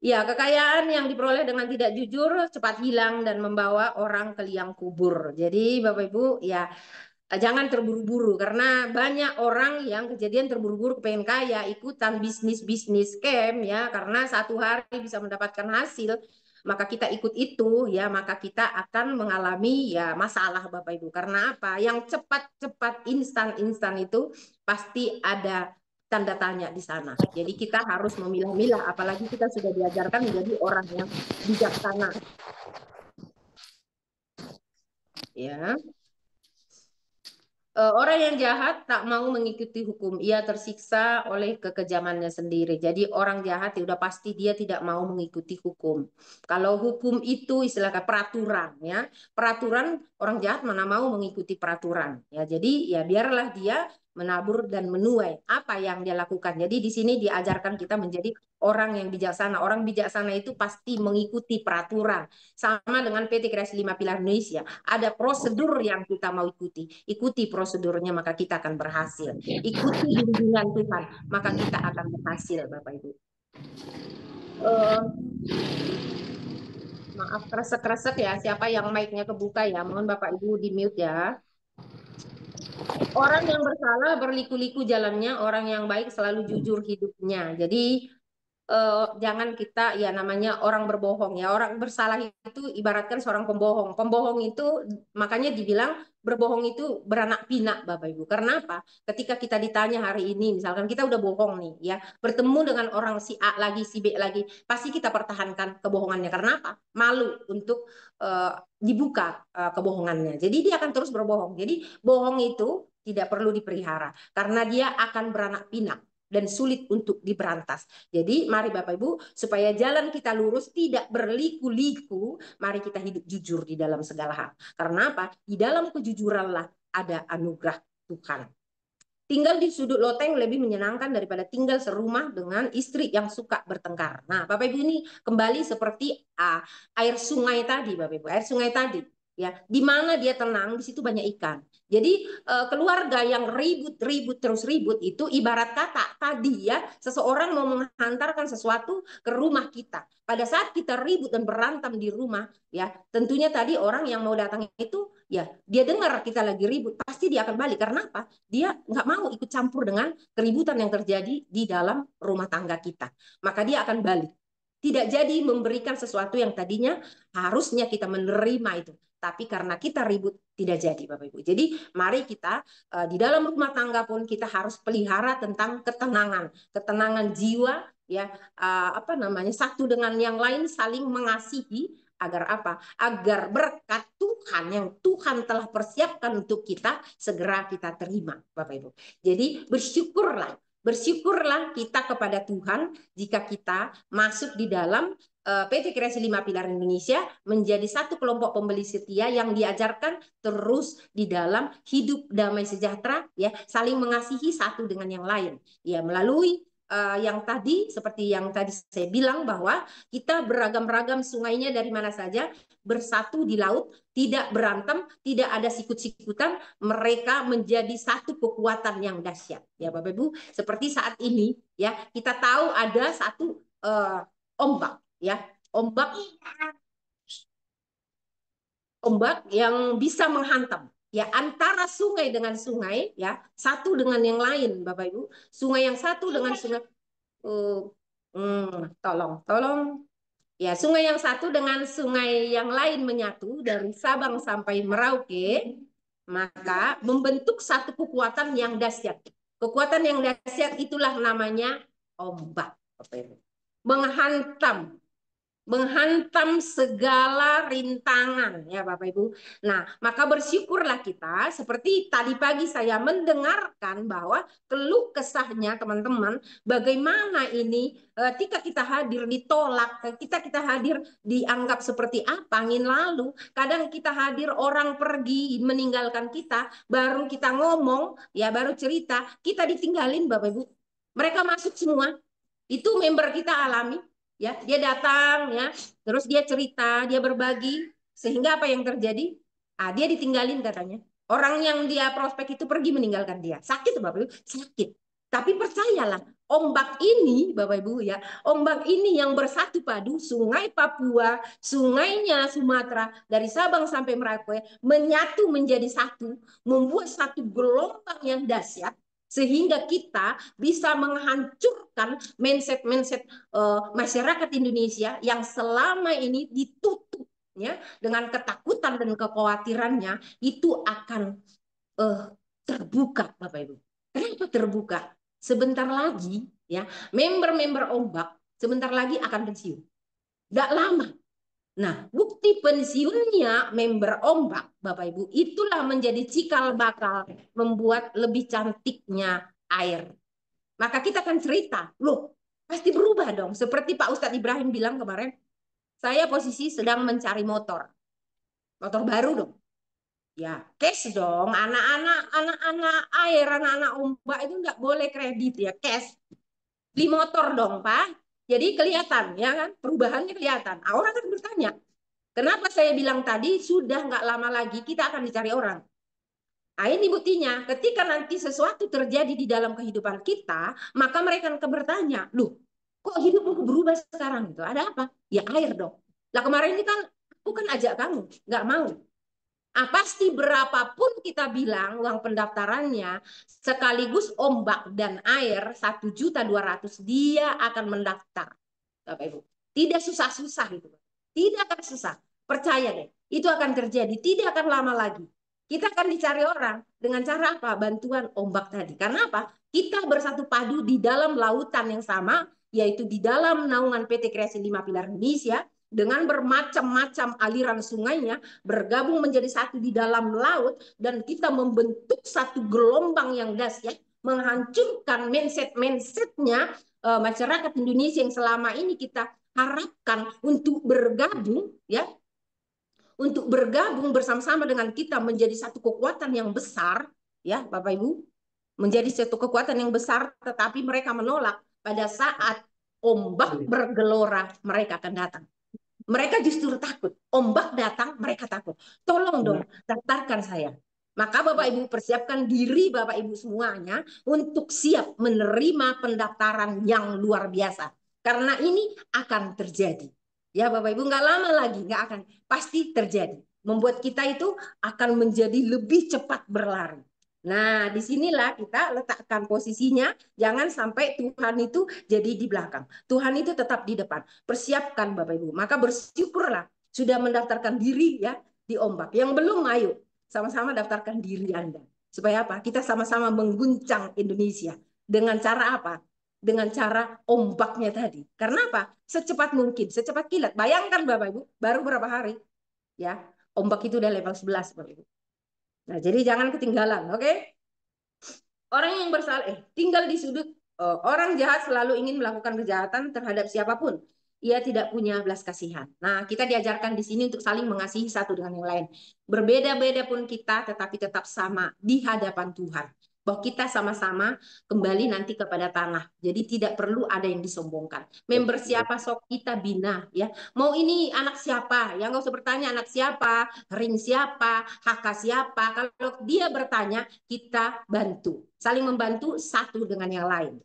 Ya, kekayaan yang diperoleh dengan tidak jujur cepat hilang dan membawa orang ke liang kubur. Jadi Bapak Ibu, ya jangan terburu-buru karena banyak orang yang kejadian terburu-buru kepengen kaya, ikutan bisnis scam ya, karena satu hari bisa mendapatkan hasil, maka kita ikut itu ya, maka kita akan mengalami ya masalah Bapak Ibu. Karena apa? Yang cepat-cepat instan itu pasti ada tanda tanya di sana. Jadi kita harus memilah-milah, apalagi kita sudah diajarkan menjadi orang yang bijaksana. Ya. Orang yang jahat tak mau mengikuti hukum, ia tersiksa oleh kekejamannya sendiri. Jadi orang jahat ya udah pasti dia tidak mau mengikuti hukum. Kalau hukum itu istilahnya peraturan, ya peraturan, orang jahat mana mau mengikuti peraturan. Ya jadi ya biarlah dia menabur dan menuai apa yang dia lakukan. Jadi di sini diajarkan kita menjadi orang yang bijaksana. Orang bijaksana itu pasti mengikuti peraturan. Sama dengan PT Kreasi 5 Pilar Indonesia. Ada prosedur yang kita mau ikuti. Ikuti prosedurnya maka kita akan berhasil. Ikuti bimbingan Tuhan maka kita akan berhasil, Bapak Ibu. Maaf kresek-kresek ya. Siapa yang mic-nya kebuka ya? Mohon Bapak Ibu di mute ya. Orang yang bersalah berliku-liku jalannya, orang yang baik selalu jujur hidupnya. Jadi jangan kita ya namanya orang berbohong ya. Orang bersalah itu ibaratkan seorang pembohong. Pembohong itu makanya dibilang berbohong itu beranak pinak, Bapak Ibu. Karena apa? Ketika kita ditanya hari ini misalkan kita udah bohong nih ya, bertemu dengan orang si A lagi, si B lagi, pasti kita pertahankan kebohongannya. Karena apa? Malu untuk dibuka kebohongannya. Jadi dia akan terus berbohong. Jadi bohong itu tidak perlu dipelihara karena dia akan beranak pinak dan sulit untuk diberantas. Jadi mari Bapak Ibu, supaya jalan kita lurus, tidak berliku-liku, mari kita hidup jujur di dalam segala hal. Karena apa? Di dalam kejujuranlah ada anugerah Tuhan. Tinggal di sudut loteng lebih menyenangkan daripada tinggal serumah dengan istri yang suka bertengkar. Nah, Bapak Ibu ini kembali seperti air sungai tadi, Bapak Ibu. Air sungai tadi, ya, di mana dia tenang, di situ banyak ikan. Jadi keluarga yang ribut-ribut terus ribut itu ibarat kata tadi ya, seseorang mau menghantarkan sesuatu ke rumah kita. Pada saat kita ribut dan berantem di rumah, ya, tentunya tadi orang yang mau datang itu ya, dia dengar kita lagi ribut, pasti dia akan balik. Karena apa? Dia nggak mau ikut campur dengan keributan yang terjadi di dalam rumah tangga kita. Maka dia akan balik. Tidak jadi memberikan sesuatu yang tadinya harusnya kita menerima itu. Tapi karena kita ribut, tidak jadi, Bapak Ibu. Jadi mari kita di dalam rumah tangga pun kita harus pelihara tentang ketenangan. Ketenangan jiwa, ya, apa namanya, satu dengan yang lain saling mengasihi. Agar apa? Agar berkat Tuhan yang Tuhan telah persiapkan untuk kita segera kita terima, Bapak Ibu. Jadi bersyukurlah kita kepada Tuhan jika kita masuk di dalam PT Kreasi 5 Pilar Indonesia menjadi satu kelompok pembeli setia yang diajarkan terus di dalam hidup damai sejahtera, ya, saling mengasihi satu dengan yang lain, ya, melalui yang tadi seperti yang tadi saya bilang bahwa kita beragam-ragam sungainya dari mana saja bersatu di laut, tidak berantem, tidak ada sikut-sikutan, mereka menjadi satu kekuatan yang dahsyat. Ya Bapak Ibu, seperti saat ini ya kita tahu ada satu ombak, ya, ombak yang bisa menghantam. Ya, antara sungai dengan sungai, ya, satu dengan yang lain, Bapak Ibu. Sungai yang satu dengan sungai tolong. Ya, sungai yang satu dengan sungai yang lain menyatu dari Sabang sampai Merauke, maka membentuk satu kekuatan yang dahsyat. Kekuatan yang dahsyat itulah namanya ombak, Bapak Ibu. Menghantam segala rintangan, ya Bapak Ibu. Nah, maka bersyukurlah kita, seperti tadi pagi saya mendengarkan bahwa keluh kesahnya teman-teman, bagaimana ini ketika kita hadir ditolak, kita hadir dianggap seperti apa angin lalu, kadang kita hadir orang pergi meninggalkan kita, baru kita ngomong, ya baru cerita, kita ditinggalin Bapak Ibu. Mereka masuk semua, itu member kita alami. Ya, dia datang ya, terus dia cerita, dia berbagi, sehingga apa yang terjadi? Dia ditinggalin katanya. Orang yang dia prospek itu pergi meninggalkan dia. Sakit Bapak Ibu, sakit. Tapi percayalah, ombak ini Bapak Ibu ya, ombak ini yang bersatu padu, sungai Papua, sungainya Sumatera, dari Sabang sampai Merauke, menyatu menjadi satu, membuat satu gelombang yang dahsyat, sehingga kita bisa menghancurkan mindset-mindset masyarakat Indonesia yang selama ini ditutup ya dengan ketakutan dan kekhawatirannya, itu akan terbuka Bapak Ibu. Kenapa terbuka? Sebentar lagi ya member-member ombak sebentar lagi akan pensiun. Tidak lama. Nah, bukti pensiunnya member ombak, Bapak Ibu, itulah menjadi cikal bakal membuat lebih cantiknya air. Maka kita akan cerita, loh pasti berubah dong. Seperti Pak Ustadz Ibrahim bilang kemarin, saya posisi sedang mencari motor baru dong. Ya, cash dong. Anak-anak air, anak-anak ombak itu nggak boleh kredit ya, cash. Beli motor dong, Pak. Jadi kelihatan, ya kan? Perubahannya kelihatan. Orang kan bertanya, kenapa saya bilang tadi sudah nggak lama lagi kita akan dicari orang. Nah, ini buktinya. Ketika nanti sesuatu terjadi di dalam kehidupan kita, maka mereka akan bertanya, loh, kok hidupmu berubah sekarang? Itu ada apa? Ya air dong. Lah kemarin ini kan, aku kan ajak kamu, nggak mau. Ah, pasti berapapun kita bilang uang pendaftarannya sekaligus ombak dan air 1.200.000 dia akan mendaftar. Bapak Ibu. Tidak susah-susah itu. Tidak akan susah. Percaya deh. Itu akan terjadi. Tidak akan lama lagi. Kita akan dicari orang dengan cara apa? Bantuan ombak tadi. Karena apa? Kita bersatu padu di dalam lautan yang sama, yaitu di dalam naungan PT Kreasi 5 Pilar Indonesia, dengan bermacam-macam aliran sungainya, bergabung menjadi satu di dalam laut, dan kita membentuk satu gelombang yang dahsyat, menghancurkan mindset-mindsetnya masyarakat Indonesia yang selama ini kita harapkan untuk bergabung, ya, untuk bergabung bersama-sama dengan kita menjadi satu kekuatan yang besar, ya Bapak Ibu, menjadi satu kekuatan yang besar, tetapi mereka menolak. Pada saat ombak bergelora, mereka akan datang. Mereka justru takut. Ombak datang, mereka takut. Tolong dong, daftarkan saya. Maka Bapak Ibu persiapkan diri Bapak Ibu semuanya untuk siap menerima pendaftaran yang luar biasa. Karena ini akan terjadi. Ya Bapak Ibu, nggak lama lagi, nggak akan. Pasti terjadi. Membuat kita itu akan menjadi lebih cepat berlari. Nah, disinilah kita letakkan posisinya. Jangan sampai Tuhan itu jadi di belakang. Tuhan itu tetap di depan. Persiapkan Bapak Ibu. Maka bersyukurlah sudah mendaftarkan diri ya di ombak. Yang belum, ayo sama-sama daftarkan diri Anda. Supaya apa? Kita sama-sama mengguncang Indonesia. Dengan cara apa? Dengan cara ombaknya tadi. Karena apa? Secepat mungkin, secepat kilat. Bayangkan Bapak Ibu, baru berapa hari ya ombak itu udah level 11 Bapak Ibu. Nah, jadi jangan ketinggalan, oke? Orang yang bersalah, tinggal di sudut. Orang jahat selalu ingin melakukan kejahatan terhadap siapapun. Ia tidak punya belas kasihan. Nah, kita diajarkan di sini untuk saling mengasihi satu dengan yang lain. Berbeda-beda pun kita, tetapi tetap sama di hadapan Tuhan. Bahwa kita sama-sama kembali nanti kepada tanah. Jadi tidak perlu ada yang disombongkan. Member siapa sok kita bina, ya. Mau ini anak siapa? Ya nggak usah bertanya anak siapa, ring siapa, HK siapa. Kalau dia bertanya, kita bantu. Saling membantu satu dengan yang lain.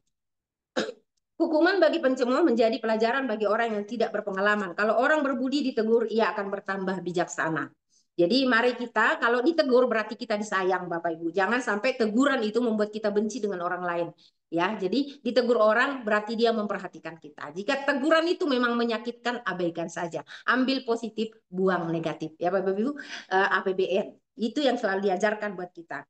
Hukuman bagi pencemooh menjadi pelajaran bagi orang yang tidak berpengalaman. Kalau orang berbudi ditegur, ia akan bertambah bijaksana. Jadi mari kita, kalau ditegur berarti kita disayang Bapak Ibu. Jangan sampai teguran itu membuat kita benci dengan orang lain. Ya, jadi ditegur orang berarti dia memperhatikan kita. Jika teguran itu memang menyakitkan, abaikan saja. Ambil positif, buang negatif. Ya Bapak Ibu, APBN. Itu yang selalu diajarkan buat kita.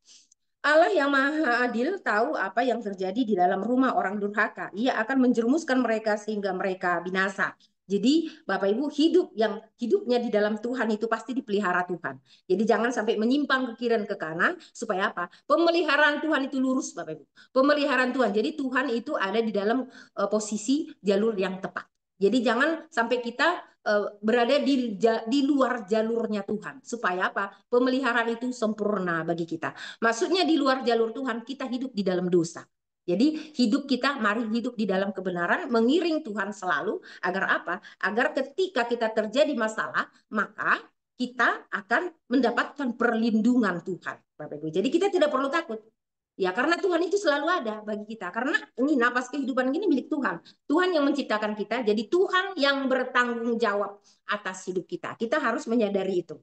Allah yang maha adil tahu apa yang terjadi di dalam rumah orang durhaka. Ia akan menjerumuskan mereka sehingga mereka binasa. Jadi Bapak Ibu hidupnya di dalam Tuhan itu pasti dipelihara Tuhan. Jadi jangan sampai menyimpang ke kiri dan ke kanan supaya apa? Pemeliharaan Tuhan itu lurus Bapak Ibu. Pemeliharaan Tuhan. Jadi Tuhan itu ada di dalam posisi jalur yang tepat. Jadi jangan sampai kita berada di luar jalurnya Tuhan. Supaya apa? Pemeliharaan itu sempurna bagi kita. Maksudnya di luar jalur Tuhan kita hidup di dalam dosa. Jadi hidup kita, mari hidup di dalam kebenaran, mengiring Tuhan selalu. Agar apa? Agar ketika kita terjadi masalah, maka kita akan mendapatkan perlindungan Tuhan. Bapak Ibu. Jadi kita tidak perlu takut. Ya, karena Tuhan itu selalu ada bagi kita. Karena ini napas kehidupan ini milik Tuhan. Tuhan yang menciptakan kita, jadi Tuhan yang bertanggung jawab atas hidup kita. Kita harus menyadari itu.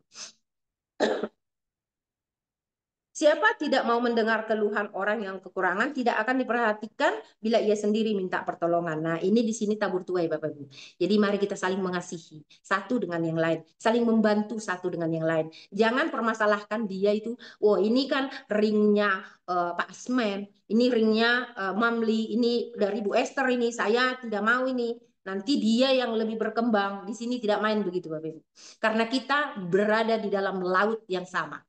Siapa tidak mau mendengar keluhan orang yang kekurangan tidak akan diperhatikan bila ia sendiri minta pertolongan. Nah, ini di sini tabur tuai Bapak Ibu. Jadi mari kita saling mengasihi satu dengan yang lain, saling membantu satu dengan yang lain. Jangan permasalahkan dia itu, oh ini kan ringnya Pak Asmen, ini ringnya Mamli, ini dari Bu Esther ini, saya tidak mau ini. nanti dia yang lebih berkembang. Di sini tidak main begitu Bapak Ibu. Karena kita berada di dalam laut yang sama.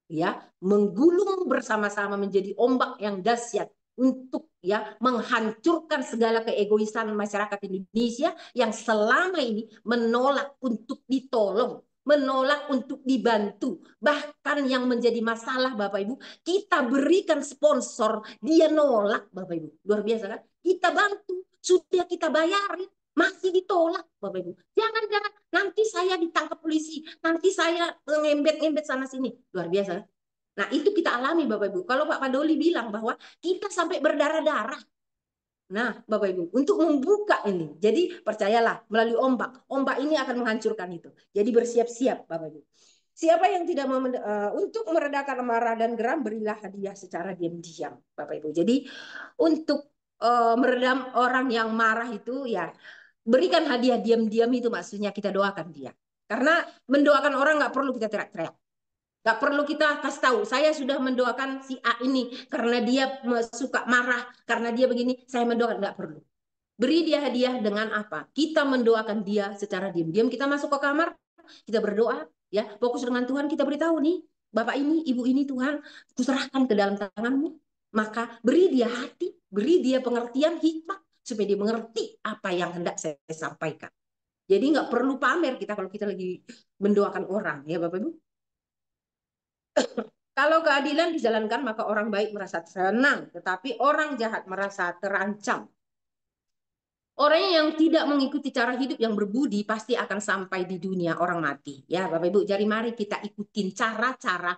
Ya, menggulung bersama-sama menjadi ombak yang dahsyat untuk ya menghancurkan segala keegoisan masyarakat Indonesia yang selama ini menolak untuk ditolong, menolak untuk dibantu. Bahkan yang menjadi masalah Bapak Ibu, kita berikan sponsor, dia nolak Bapak Ibu. Luar biasa kan? Kita bantu, sudah kita bayarin, masih ditolak Bapak Ibu. Jangan-jangan nanti saya ditangkap polisi, nanti saya ngembet-ngembet sana sini. Luar biasa. Nah, itu kita alami Bapak Ibu. Kalau Pak Padoli bilang bahwa kita sampai berdarah-darah. Nah, Bapak Ibu, untuk membuka ini. Jadi percayalah, melalui ombak. Ombak ini akan menghancurkan itu. Jadi bersiap-siap Bapak Ibu. Siapa yang tidak mau untuk meredakan amarah dan geram, berilah hadiah secara diam-diam Bapak Ibu. Jadi untuk meredam orang yang marah itu ya berikan hadiah diam-diam, itu maksudnya kita doakan dia. Karena mendoakan orang nggak perlu kita teriak-teriak. Gak perlu kita kasih tahu, saya sudah mendoakan si A ini karena dia suka marah, karena dia begini, saya mendoakan. Gak perlu. Beri dia hadiah dengan apa? Kita mendoakan dia secara diam-diam. Kita masuk ke kamar, kita berdoa, ya fokus dengan Tuhan. Kita beritahu nih, Bapak ini, Ibu ini, Tuhan, kuserahkan ke dalam tangan-Mu. Maka beri dia hati, beri dia pengertian, hikmat, supaya dia mengerti apa yang hendak saya sampaikan. Jadi nggak perlu pamer kita kalau kita lagi mendoakan orang, ya Bapak Ibu. Kalau keadilan dijalankan, maka orang baik merasa senang, tetapi orang jahat merasa terancam. Orang yang tidak mengikuti cara hidup yang berbudi pasti akan sampai di dunia orang mati. Ya, Bapak Ibu, jadi mari kita ikutin cara-cara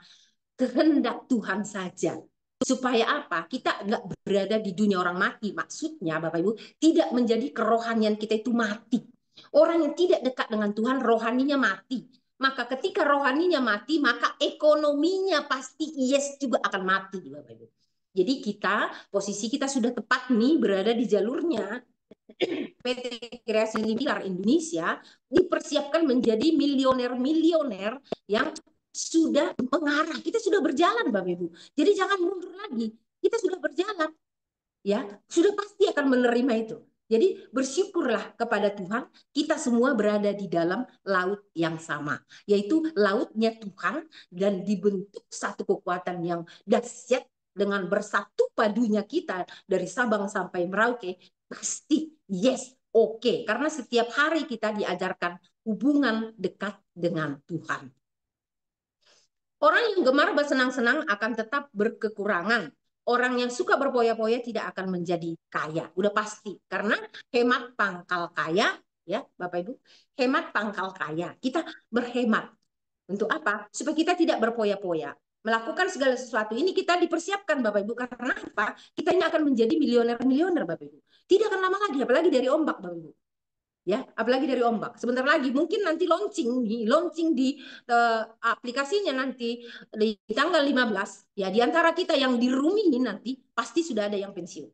kehendak Tuhan saja. Supaya apa? Kita nggak berada di dunia orang mati. Maksudnya, Bapak Ibu, tidak menjadi kerohanian kita itu mati. Orang yang tidak dekat dengan Tuhan, rohaninya mati. Maka ketika rohaninya mati, maka ekonominya pasti yes juga akan mati, Bapak Ibu. Jadi posisi kita sudah tepat nih berada di jalurnya. PT Kreasi Pilar Indonesia dipersiapkan menjadi milioner-milioner yang sudah mengarah. Kita sudah berjalan, Bapak Ibu. Jadi jangan mundur lagi. Kita sudah berjalan. Ya, sudah pasti akan menerima itu. Jadi bersyukurlah kepada Tuhan, kita semua berada di dalam laut yang sama, yaitu lautnya Tuhan, dan dibentuk satu kekuatan yang dahsyat dengan bersatu padunya kita dari Sabang sampai Merauke, pasti yes, oke. Karena setiap hari kita diajarkan hubungan dekat dengan Tuhan. Orang yang gemar bersenang-senang akan tetap berkekurangan. Orang yang suka berpoya-poya tidak akan menjadi kaya. Udah pasti. Karena hemat pangkal kaya, ya Bapak Ibu, hemat pangkal kaya. Kita berhemat. Untuk apa? Supaya kita tidak berpoya-poya. Melakukan segala sesuatu ini kita dipersiapkan Bapak Ibu. Karena apa? Kita ini akan menjadi milioner-milioner Bapak Ibu. Tidak akan lama lagi, apalagi dari ombak Bapak Ibu. Ya, apalagi dari ombak. Sebentar lagi mungkin nanti launching di aplikasinya nanti di tanggal 15. Ya, di antara kita yang dirumiin nanti pasti sudah ada yang pensiun.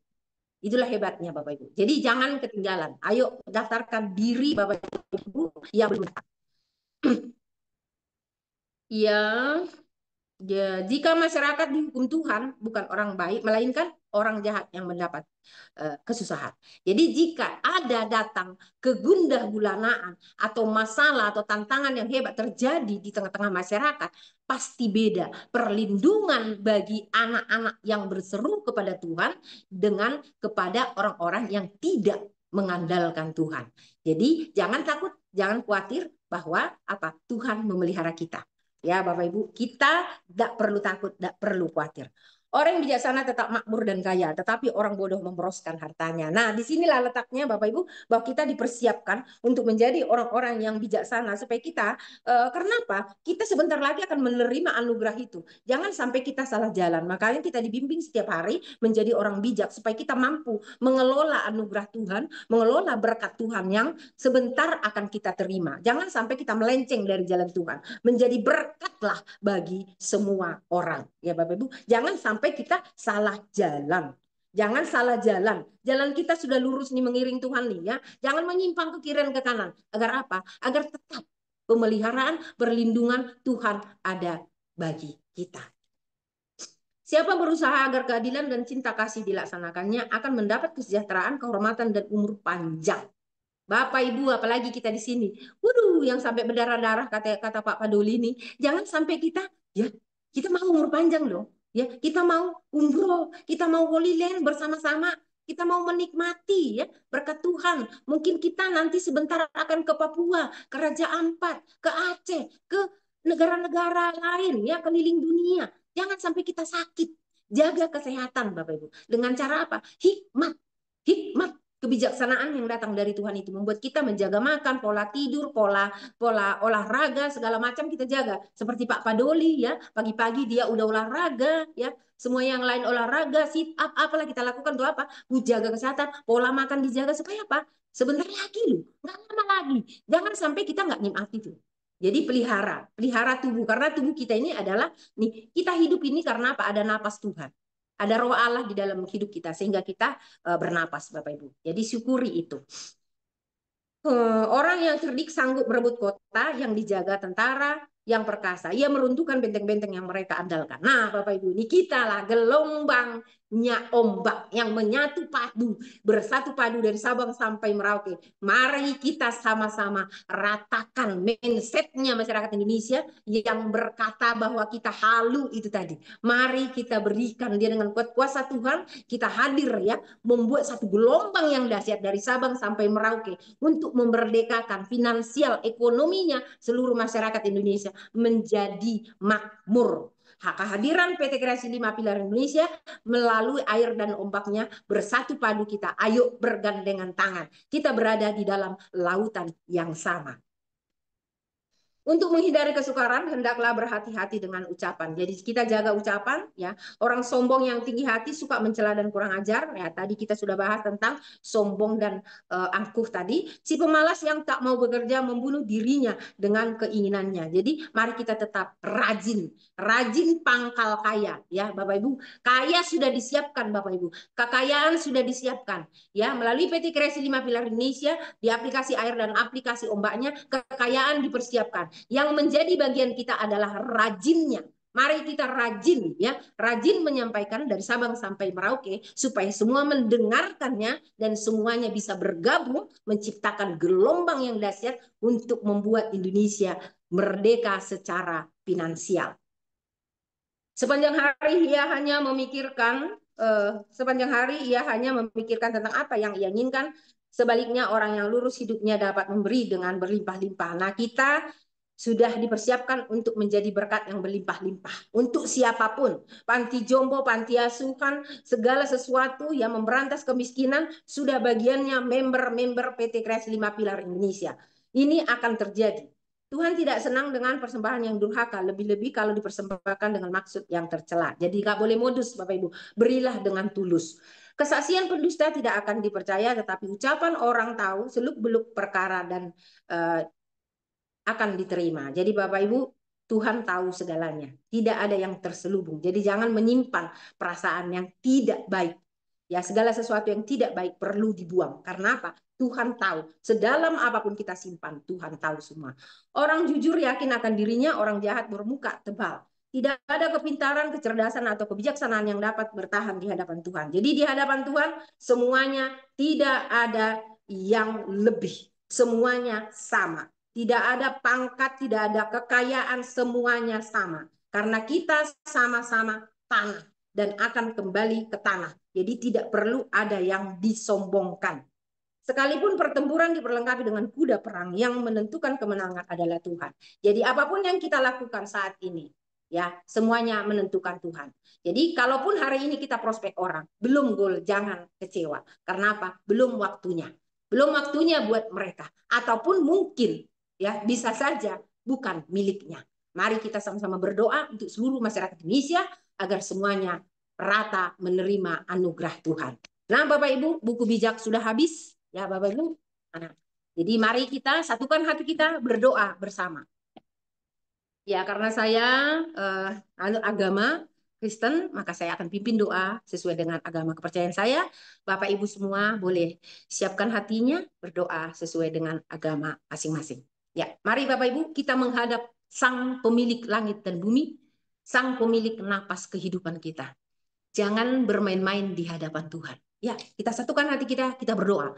Itulah hebatnya Bapak Ibu. Jadi jangan ketinggalan. Ayo daftarkan diri Bapak Ibu yang belum. Ya, jika masyarakat dihukum Tuhan, bukan orang baik, melainkan orang jahat yang mendapat kesusahan. Jadi jika ada datang kegundah gulanaan atau masalah atau tantangan yang hebat terjadi di tengah-tengah masyarakat, pasti beda perlindungan bagi anak-anak yang berseru kepada Tuhan dengan kepada orang-orang yang tidak mengandalkan Tuhan. Jadi jangan takut, jangan khawatir bahwa apa Tuhan memelihara kita. Ya Bapak Ibu, kita tidak perlu takut, tidak perlu khawatir. Orang yang bijaksana tetap makmur dan kaya, tetapi orang bodoh memboroskan hartanya. Nah, disinilah letaknya Bapak Ibu, bahwa kita dipersiapkan untuk menjadi orang-orang yang bijaksana. Supaya kita, karena apa? Kita sebentar lagi akan menerima anugerah itu. Jangan sampai kita salah jalan. Makanya kita dibimbing setiap hari menjadi orang bijak. Supaya kita mampu mengelola anugerah Tuhan, mengelola berkat Tuhan yang sebentar akan kita terima. Jangan sampai kita melenceng dari jalan Tuhan. Menjadi berkatlah bagi semua orang. Ya Bapak Ibu, jangan sampai kita salah jalan. Jangan salah jalan. Jalan kita sudah lurus nih mengiring Tuhan nih ya. Jangan menyimpang ke kiri dan ke kanan. Agar apa? Agar tetap pemeliharaan, perlindungan Tuhan ada bagi kita. Siapa berusaha agar keadilan dan cinta kasih dilaksanakannya akan mendapat kesejahteraan, kehormatan, dan umur panjang. Bapak Ibu, apalagi kita di sini. Waduh, yang sampai berdarah-darah kata Pak Padoli ini, jangan sampai kita mau umur panjang loh. Ya, kita mau umroh, kita mau Holy Land bersama-sama, kita mau menikmati ya berkat Tuhan. Mungkin kita nanti sebentar akan ke Papua, ke Raja Ampat, ke Aceh, ke negara-negara lain ya keliling dunia. Jangan sampai kita sakit. Jaga kesehatan Bapak Ibu. Dengan cara apa? Hikmat. Hikmat kebijaksanaan yang datang dari Tuhan itu membuat kita menjaga makan, pola tidur, pola olahraga segala macam kita jaga. Seperti Pak Padoli ya, pagi-pagi dia udah olahraga ya. Semua yang lain olahraga, sit up, apalah kita lakukan untuk apa? Jaga kesehatan, pola makan dijaga supaya apa? Sebentar lagi loh, nggak lama lagi. Jangan sampai kita nggak nikmati itu. Jadi pelihara tubuh karena tubuh kita ini adalah nih kita hidup ini karena apa? Ada napas Tuhan. Ada roh Allah di dalam hidup kita sehingga kita bernapas Bapak Ibu. Jadi syukuri itu. Orang yang cerdik sanggup merebut kota yang dijaga tentara yang perkasa. Ia meruntuhkan benteng-benteng yang mereka andalkan. Nah, Bapak Ibu, ini kita lah gelombangnya ombak yang menyatu padu, bersatu padu dari Sabang sampai Merauke. Mari kita sama-sama ratakan mindsetnya masyarakat Indonesia yang berkata bahwa kita halu itu tadi. Mari kita berikan dia dengan kuasa Tuhan, kita hadir ya, membuat satu gelombang yang dahsyat dari Sabang sampai Merauke untuk memerdekakan finansial ekonominya seluruh masyarakat Indonesia menjadi makmur. Kehadiran PT Kreasi 5 Pilar Indonesia melalui air dan ombaknya bersatu padu kita. Ayo bergandengan tangan. Kita berada di dalam lautan yang sama. Untuk menghindari kesukaran, hendaklah berhati-hati dengan ucapan. Jadi kita jaga ucapan, ya. Orang sombong yang tinggi hati suka mencela dan kurang ajar. Ya, tadi kita sudah bahas tentang sombong dan angkuh tadi. Si pemalas yang tak mau bekerja membunuh dirinya dengan keinginannya. Jadi mari kita tetap rajin, rajin pangkal kaya, ya Bapak Ibu. Kaya sudah disiapkan Bapak Ibu. Kekayaan sudah disiapkan, ya melalui PT Kreasi 5 Pilar Indonesia di aplikasi air dan aplikasi ombaknya kekayaan dipersiapkan. Yang menjadi bagian kita adalah rajinnya. Mari kita rajin ya, rajin menyampaikan dari Sabang sampai Merauke supaya semua mendengarkannya dan semuanya bisa bergabung menciptakan gelombang yang dahsyat untuk membuat Indonesia merdeka secara finansial. Sepanjang hari ia hanya memikirkan tentang apa yang ia inginkan. Sebaliknya orang yang lurus hidupnya dapat memberi dengan berlimpah-limpah. Nah, kita sudah dipersiapkan untuk menjadi berkat yang berlimpah-limpah untuk siapapun. Panti jompo, panti asuhan, segala sesuatu yang memberantas kemiskinan sudah bagiannya member-member PT Kreasi 5 Pilar Indonesia. Ini akan terjadi. Tuhan tidak senang dengan persembahan yang durhaka, lebih-lebih kalau dipersembahkan dengan maksud yang tercela. Jadi nggak boleh modus, Bapak Ibu. Berilah dengan tulus. Kesaksian pendusta tidak akan dipercaya, tetapi ucapan orang tahu seluk-beluk perkara dan akan diterima. Jadi Bapak Ibu, Tuhan tahu segalanya. Tidak ada yang terselubung. Jadi jangan menyimpan perasaan yang tidak baik. Ya, segala sesuatu yang tidak baik perlu dibuang. Karena apa? Tuhan tahu. Sedalam apapun kita simpan, Tuhan tahu semua. Orang jujur yakin akan dirinya, orang jahat bermuka tebal. Tidak ada kepintaran, kecerdasan, atau kebijaksanaan yang dapat bertahan di hadapan Tuhan. Jadi di hadapan Tuhan, semuanya tidak ada yang lebih. Semuanya sama. Tidak ada pangkat, tidak ada kekayaan, semuanya sama. Karena kita sama-sama tanah dan akan kembali ke tanah. Jadi tidak perlu ada yang disombongkan. Sekalipun pertempuran diperlengkapi dengan kuda perang, yang menentukan kemenangan adalah Tuhan. Jadi apapun yang kita lakukan saat ini, ya semuanya menentukan Tuhan. Jadi kalaupun hari ini kita prospek orang, belum gol, jangan kecewa. Karena apa? Belum waktunya. Belum waktunya buat mereka. Ataupun mungkin ya bisa saja bukan miliknya. Mari kita sama-sama berdoa untuk seluruh masyarakat Indonesia agar semuanya rata menerima anugerah Tuhan. Nah, Bapak Ibu, buku bijak sudah habis ya Bapak Ibu. Nah, jadi mari kita satukan hati kita berdoa bersama. Ya, karena saya agama Kristen, maka saya akan pimpin doa sesuai dengan agama kepercayaan saya. Bapak Ibu semua boleh siapkan hatinya berdoa sesuai dengan agama masing-masing. Ya, mari Bapak Ibu kita menghadap Sang Pemilik langit dan bumi, Sang Pemilik napas kehidupan kita. Jangan bermain-main di hadapan Tuhan. Ya, kita satukan hati kita berdoa.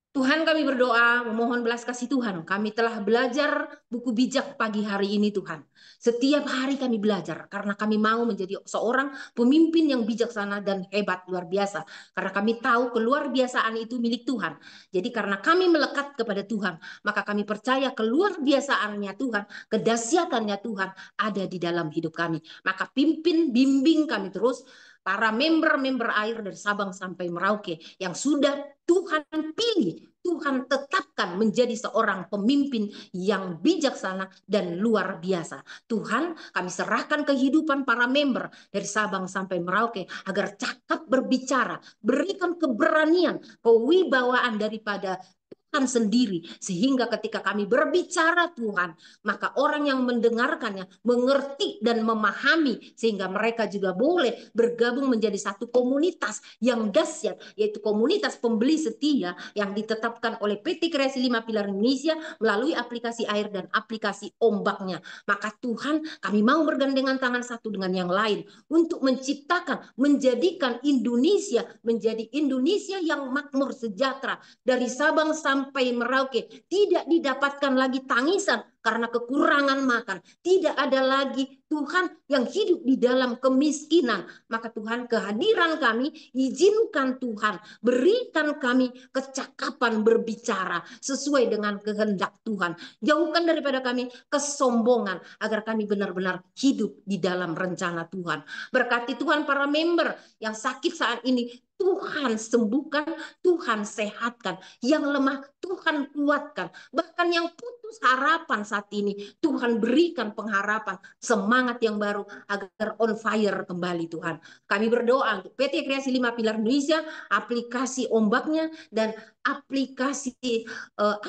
Tuhan, kami berdoa memohon belas kasih Tuhan. Kami telah belajar buku bijak pagi hari ini Tuhan. Setiap hari kami belajar karena kami mau menjadi seorang pemimpin yang bijaksana dan hebat luar biasa. Karena kami tahu keluar biasaan itu milik Tuhan. Jadi karena kami melekat kepada Tuhan, maka kami percaya keluar biasaannya Tuhan, kedahsyatannya Tuhan ada di dalam hidup kami. Maka pimpin, bimbing kami terus, para member-member air dari Sabang sampai Merauke yang sudah Tuhan pilih, Tuhan tetapkan menjadi seorang pemimpin yang bijaksana dan luar biasa. Tuhan, kami serahkan kehidupan para member dari Sabang sampai Merauke agar cakap berbicara, berikan keberanian, kewibawaan daripada Tuhan sendiri, sehingga ketika kami berbicara Tuhan, maka orang yang mendengarkannya mengerti dan memahami, sehingga mereka juga boleh bergabung menjadi satu komunitas yang dahsyat, yaitu komunitas pembeli setia yang ditetapkan oleh PT Kreasi 5 Pilar Indonesia melalui aplikasi air dan aplikasi ombaknya. Maka Tuhan, kami mau bergandengan tangan satu dengan yang lain untuk menciptakan, menjadikan Indonesia menjadi Indonesia yang makmur sejahtera dari Sabang sampai Merauke. Tidak didapatkan lagi tangisan karena kekurangan makan. Tidak ada lagi Tuhan yang hidup di dalam kemiskinan. Maka Tuhan, kehadiran kami, izinkan Tuhan, berikan kami kecakapan berbicara sesuai dengan kehendak Tuhan. Jauhkan daripada kami kesombongan agar kami benar-benar hidup di dalam rencana Tuhan. Berkati Tuhan para member yang sakit saat ini, Tuhan sembuhkan, Tuhan sehatkan. Yang lemah Tuhan kuatkan. Bahkan yang putus harapan saat ini, Tuhan berikan pengharapan, semangat yang baru agar on fire kembali Tuhan. Kami berdoa untuk PT Kreasi 5 Pilar Indonesia, aplikasi ombaknya dan aplikasi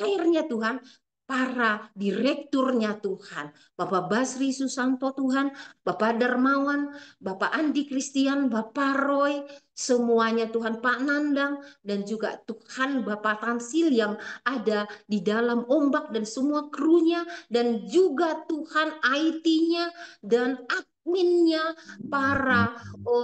airnya Tuhan, para direkturnya Tuhan, Bapak Basri Susanto Tuhan, Bapak Darmawan, Bapak Andi Christian, Bapak Roy, semuanya Tuhan, Pak Nandang, dan juga Tuhan Bapak Tansil yang ada di dalam ombak dan semua krunya, dan juga Tuhan IT-nya dan adminnya, para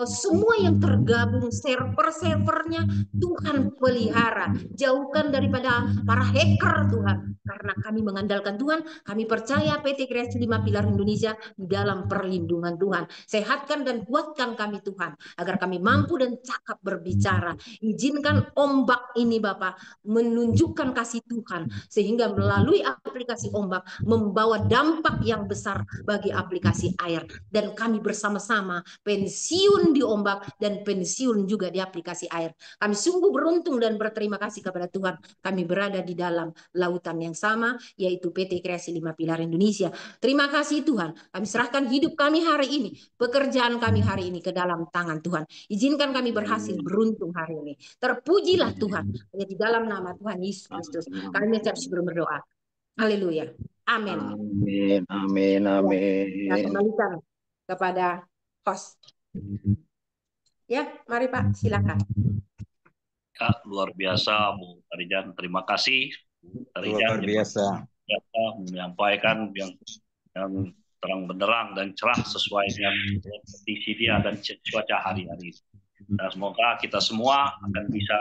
semua yang tergabung, server-servernya, Tuhan pelihara. Jauhkan daripada para hacker Tuhan. Karena kami mengandalkan Tuhan, kami percaya PT Kreasi 5 Pilar Indonesia di dalam perlindungan Tuhan. Sehatkan dan kuatkan kami Tuhan, agar kami mampu dan cakap berbicara. Izinkan ombak ini Bapak menunjukkan kasih Tuhan, sehingga melalui aplikasi ombak membawa dampak yang besar bagi aplikasi air. Dan kami bersama-sama pensiun di ombak dan pensiun juga di aplikasi air. Kami sungguh beruntung dan berterima kasih kepada Tuhan. Kami berada di dalam lautan yang sama, yaitu PT Kreasi 5 Pilar Indonesia. Terima kasih Tuhan. Kami serahkan hidup kami hari ini, pekerjaan kami hari ini ke dalam tangan Tuhan. Izinkan kami berhasil beruntung hari ini. Terpujilah Tuhan. Hanya di dalam nama Tuhan Yesus Kristus kami mengucap syukur berdoa. Haleluya. Amin. Amin, amin, amin. Saya kembalikan kepada host. Ya, mari Pak, silakan. Ya, luar biasa Bu Tarijan, terima kasih Bu Tarijan Luar biasa. yang menyampaikan yang terang benderang dan cerah sesuai dengan kondisi dia dan cuaca hari-hari. Dan semoga kita semua akan bisa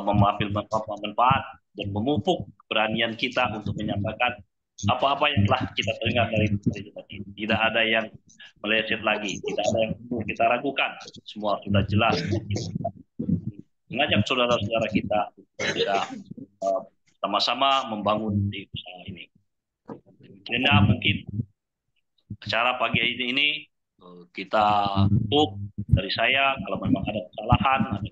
mengambil manfaat dan memupuk keberanian kita untuk menyampaikan apa-apa yang telah kita dengar dari tadi. Tidak ada yang meleset lagi, tidak ada yang perlu kita ragukan. Semua sudah jelas. Mengajak saudara-saudara kita bisa sama-sama membangun di usaha ini. Karena mungkin acara pagi ini kita tutup dari saya. Kalau memang ada kesalahan, ada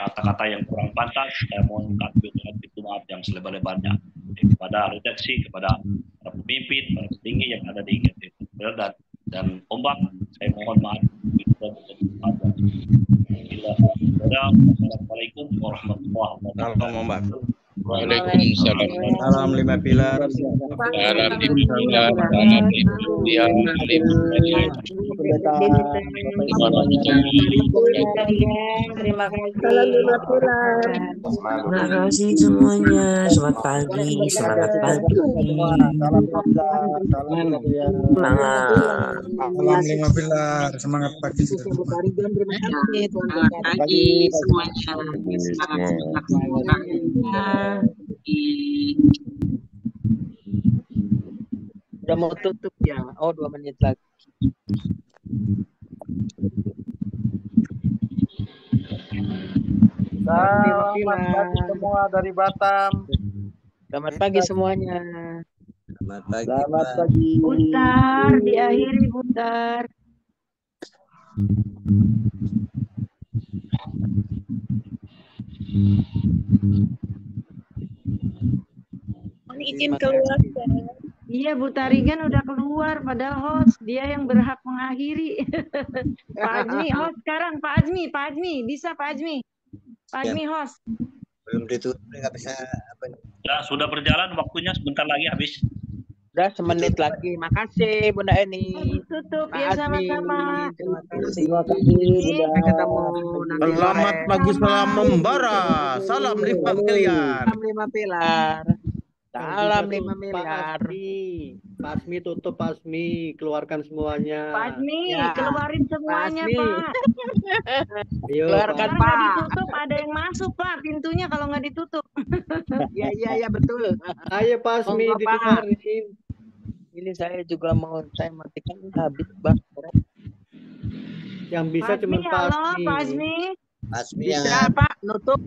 kata-kata yang kurang pantas, saya mohon dengan pintu maaf yang selebar-lebarnya kepada redaksi, kepada para pemimpin, para petinggi yang ada di IGT dan ombak. Saya mohon maaf. Assalamualaikum warahmatullahi wabarakatuh. Waalaikumsalam. Salam lima pilar. Salam lima pilar. Salam lima pilar. Terima kasih. Salam lima pilar. Terima kasih semuanya. Selamat pagi. Semangat pagi. Salam lima pilar. Salam lima pilar. Semangat. Salam lima pilar. Semangat pagi. Terima kasih. Selamat pagi semuanya. Semangat semuanya. Udah mau tutup ya. Oh, 2 menit lagi. Selamat pagi semua dari Batam. Selamat pagi semuanya. Selamat pagi. Selamat Pak. pagi. Putar, diakhiri putar. Izin keluar. Iya, Bu Tarigan udah keluar, padahal host dia yang berhak mengakhiri. Pak Azmi, host sekarang. Pak Azmi, bisa Pak Azmi. Pak Azmi host. Belum ditutup, nggak bisa apa nih. Ya, sudah berjalan waktunya sebentar lagi habis. Udah semenit lagi. Makasih Bunda Eni. Tutup Pak ya Azmi, sama-sama. terima kasih. Terima kasih. Sampai ketemu nanti Selamat sore. pagi, salam membara. Salam 5 miliar. Salam 5 pilar. Salam 5 Pak miliar. Pak Azmi tutup, Pak Azmi, keluarkan semuanya. Pak Azmi, Ya. keluarin semuanya, Azmi. Pak. Ayo, Keluarkan, Pak. Pak. Ditutup, ada yang masuk, Pak. Pintunya kalau nggak ditutup. Iya betul. Ayo Pak Azmi, Monggo, Pak. dikeluarin. Ini saya juga mau saya matikan habis Bang. Yang bisa Pak cuma Azmi, Pak halo, Azmi. Pak Azmi. Asmi Bisa yang Pak nutup.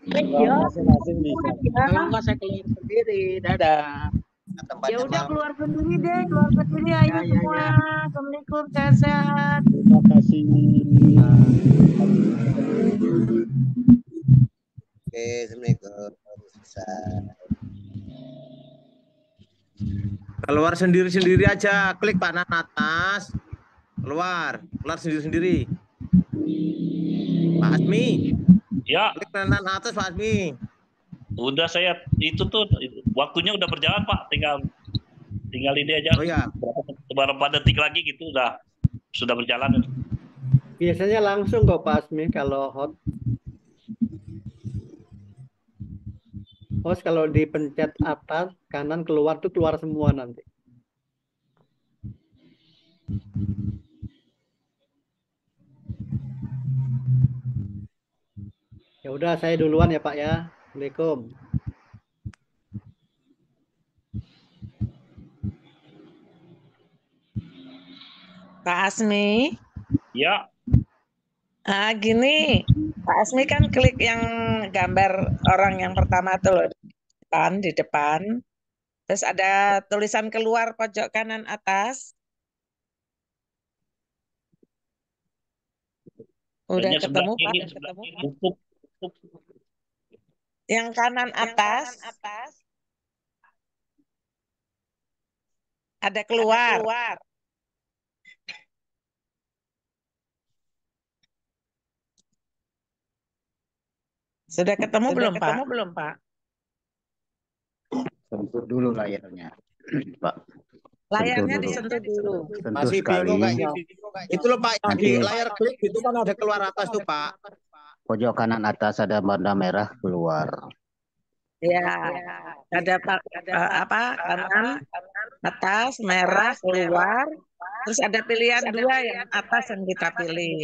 Ya. Masing-masing bisa. Kalau nggak saya keluar sendiri. Dadah. Ya tempatnya udah Bang. keluar sendiri deh, keluar sendiri ayo Ya, ya, semua. ya. Assalamualaikum, sehat-sehat. Terima kasih. Oke, Assalamualaikum. Selesai. Keluar sendiri-sendiri aja. Klik panan atas. Keluar sendiri-sendiri. Pak Azmi, Ya, klik panan atas Pak Azmi. udah saya itu tuh waktunya udah berjalan Pak, tinggal ini aja. Oh ya, Beberapa detik lagi gitu sudah berjalan. Biasanya langsung kok Pak Azmi kalau hot. Host kalau dipencet atas, kanan keluar tuh keluar semua nanti. Ya udah saya duluan ya Pak ya. Assalamualaikum. Pak Asmi, Ya, gini, Pak Asmi kan klik yang gambar orang yang pertama tuh loh, di depan. Terus ada tulisan keluar pojok kanan atas. Udah kayaknya ketemu sebelah Pak? kiri, sebelah kiri. Tutup. Yang kanan atas ada keluar. Sudah ketemu belum Pak? sentuh dulu layarnya, Pak. Layarnya dulu. disentuh dulu. Sentuh Masih sekali. bingung kayaknya. Itu loh Pak, yang di Nanti layar klik itu kan ada keluar atas tuh Pak. pojok kanan atas ada warna merah keluar. Ya, ada apa? Kanan atas merah keluar. Terus ada pilihan dua yang atas yang kita pilih.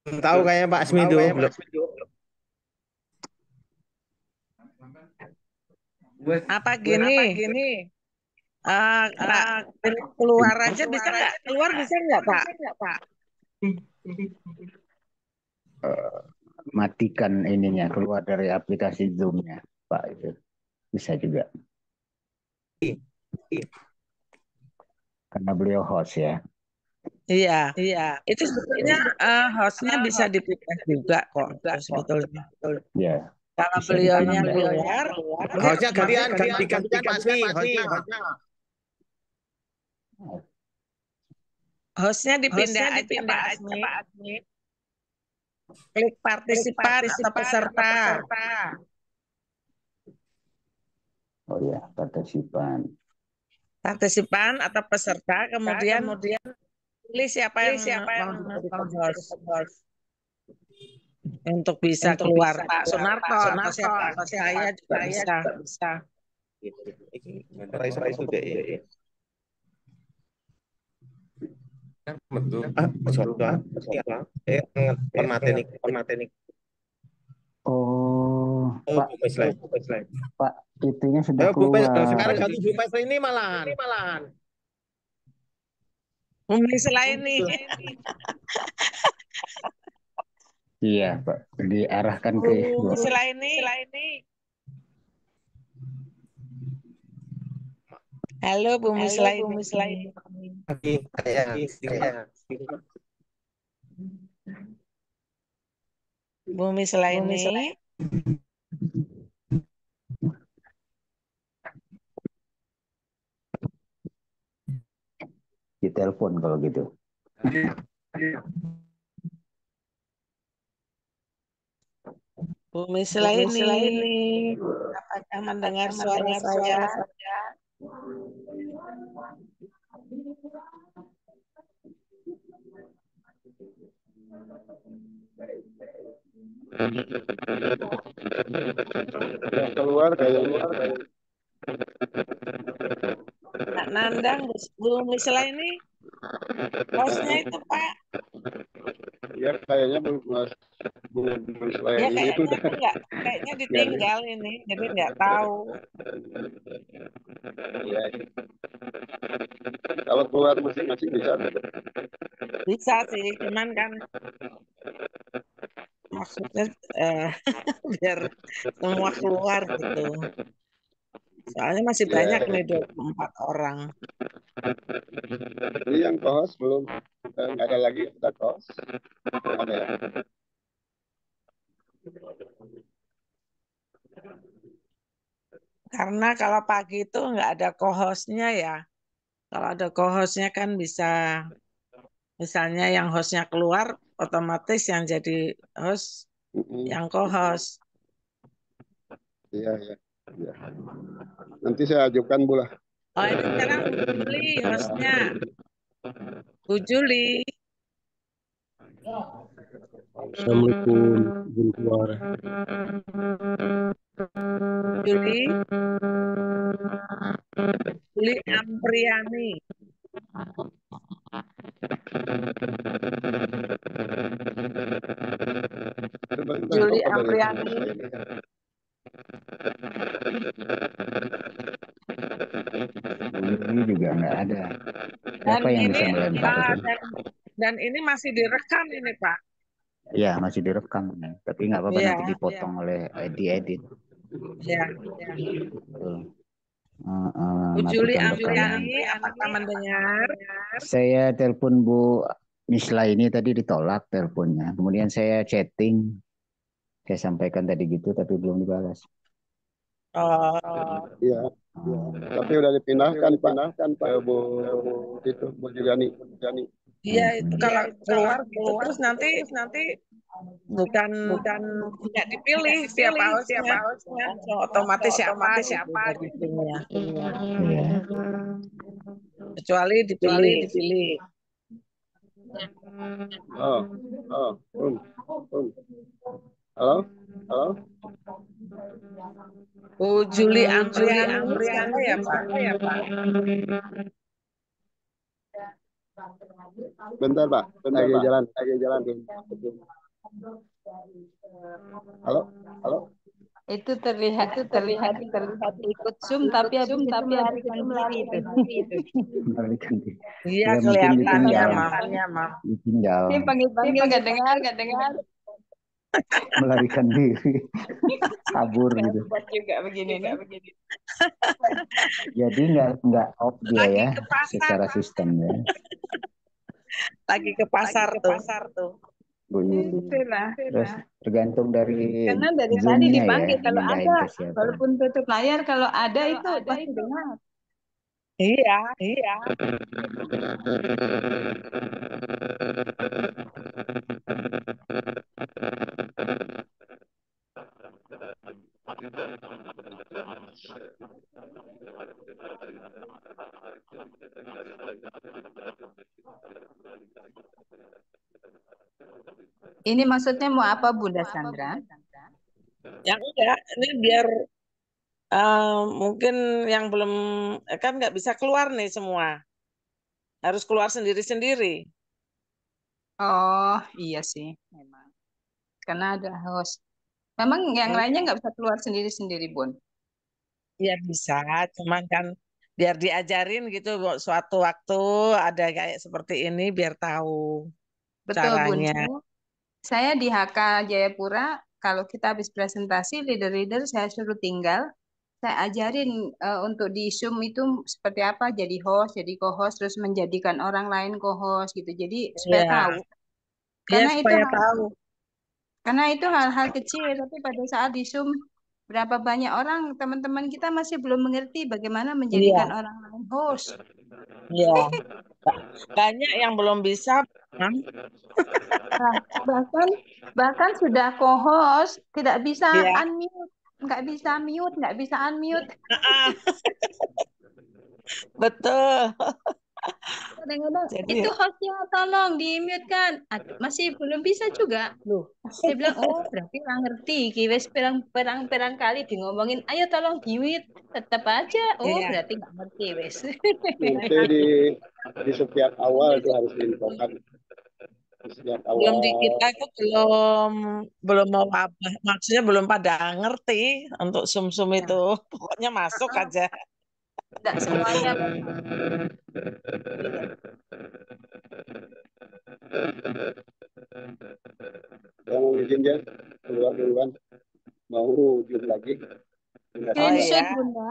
Belum tahu kayaknya Pak Asmi itu. Belum. Apa gini? Keluar aja bisa nggak? Keluar bisa nggak Pak? Matikan ininya, keluar dari aplikasi Zoom-nya, Pak, itu bisa juga. Karena beliau host ya. Iya. Itu sebetulnya hostnya bisa dipilih juga kok sebetulnya. Ya. Kalau Bisa beliaunya dipilih. keluar, Hostnya gantikan Pak Asmi. Hostnya. Hostnya dipindah aja Pak Azmi. Klik partisipan atau peserta. Oh ya, partisipan. Partisipan atau peserta, kemudian pilih siapa yang mau dijadikan host. Untuk bisa keluar Pak Sunarto atau siapa, atau saya juga bisa. Oh, Pak, Pak, itunya sudah Ayo Bu Pes, keluar. sekarang ganti Bu Pes ini malahan. Bumi Selaini. Iya, Pak, diarahkan ke Bumi Selaini. Halo Bumi Selaini. Bumi Selaini. Ditelepon kalau gitu. Bumi Selaini. Apakah mendengar suara saya? Keluar kayak Pak Nandang, Bumi Selaini. Hostnya itu Pak. ya kayaknya belum Ya kayaknya ditinggal ini, jadi nggak tahu. Ya. Kalau keluar masih bisa. Bisa sih, cuman kan maksudnya biar semua keluar gitu. Soalnya masih banyak nih 24 orang. Jadi yang co-host belum nggak ada lagi kita co-host. Ada ya? Karena kalau pagi itu nggak ada co-hostnya ya. Kalau ada co-hostnya kan bisa, misalnya yang hostnya keluar, otomatis yang jadi host yang co-host. Iya. Nanti saya ajukan Bu lah. Oh ini sekarang Bu Juli hostnya. Bu Juli. Assalamualaikum. Keluar. Juli Ampriani. Juli Ampriani. Ini juga nggak ada. Siapa yang bisa melempar itu? Dan ini masih direkam ini Pak. Ya, masih direkam. Tapi nggak apa-apa nanti dipotong oleh diedit. Ya. Bu Juli Ampriani, apakah mendengar? Saya telepon Bu Misla ini tadi ditolak teleponnya. Kemudian saya chatting. Saya sampaikan tadi gitu tapi belum dibalas. Iya. Tapi udah dipindahkan Pak ke Bu itu Bu Jani. Iya itu kalau keluar terus nanti bukan tidak dipilih siapa hostnya, otomatis siapa gitu. Kecuali dipilih. Halo. Bu Juli Ampriani siapa ya Pak? Bentar Pak, lagi jalan. Halo. Itu terlihat ikut Zoom tapi habis itu melarikan diri itu. Melarikan diri. Iya kelihatannya Mama. Ditinggal. Ini panggil nggak dengar. Melarikan diri. Kabur gitu. Buat juga begini nih. Jadi nggak off dia ya secara sistem ya. Lagi ke pasar tuh. Terus tergantung dari karena dari tadi Zoom-nya dipanggil ya, kalau pindahin ada, ke siapa. walaupun tutup layar kalau ada itu pasti dengar. Iya. Ini maksudnya mau apa Bunda Sandra? Yang enggak, ini biar mungkin yang belum kan nggak bisa keluar nih semua, harus keluar sendiri-sendiri. Oh iya sih, memang. Karena ada host. Memang yang lainnya nggak bisa keluar sendiri-sendiri, Bun. Ya bisa, cuman kan biar diajarin gitu suatu waktu ada kayak seperti ini biar tahu Betul, Bun. caranya. Saya di HK Jayapura, kalau kita habis presentasi, leader-leader saya suruh tinggal. Saya ajarin untuk di Zoom itu seperti apa jadi host, jadi co-host, terus menjadikan orang lain co-host gitu. Jadi supaya Iya, tahu. iya Karena itu supaya tahu. hal-hal kecil, tapi pada saat di Zoom berapa banyak orang teman-teman kita masih belum mengerti bagaimana menjadikan Iya, orang lain host. iya. Banyak yang belum bisa, Mam. Nah, bahkan sudah co-host tidak bisa Iya. unmute, nggak bisa mute, nggak bisa unmute. Betul. Kadang-kadang Jadi itu hostnya tolong di mute kan. Masih belum bisa juga. Loh, saya bilang oh berarti nggak ngerti. Kiwes perang kali di ngomongin, ayo tolong di mute. Tetap aja. Oh iya. berarti nggak ngerti wes. Itu di setiap awal itu harus diinfokan. Di setiap Belum di awal. kita itu belum mau apa, maksudnya belum pada ngerti untuk sum-sum itu. Pokoknya masuk aja. Tidak semuanya. Yang mau izin dia keluar duluan. Mau Zoom lagi. Screenshot Bunda.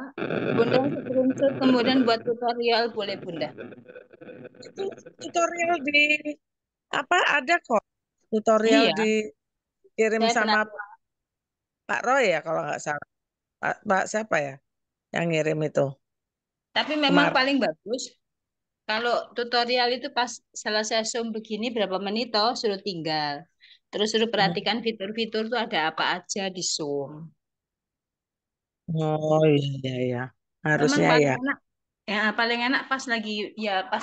Bunda screenshot kemudian buat tutorial boleh Bunda. Itu tutorial di apa ada kok tutorial Iya. dikirim Saya sama pernah. Pak Roy ya kalau nggak salah. Pak siapa ya yang ngirim itu? Tapi memang Kemarin. paling bagus kalau tutorial itu pas selesai Zoom begini berapa menit toh suruh tinggal. Terus suruh perhatikan fitur-fitur tuh ada apa aja di Zoom. Oh iya iya. Memang Harusnya paling ya. enak. Ya, paling enak pas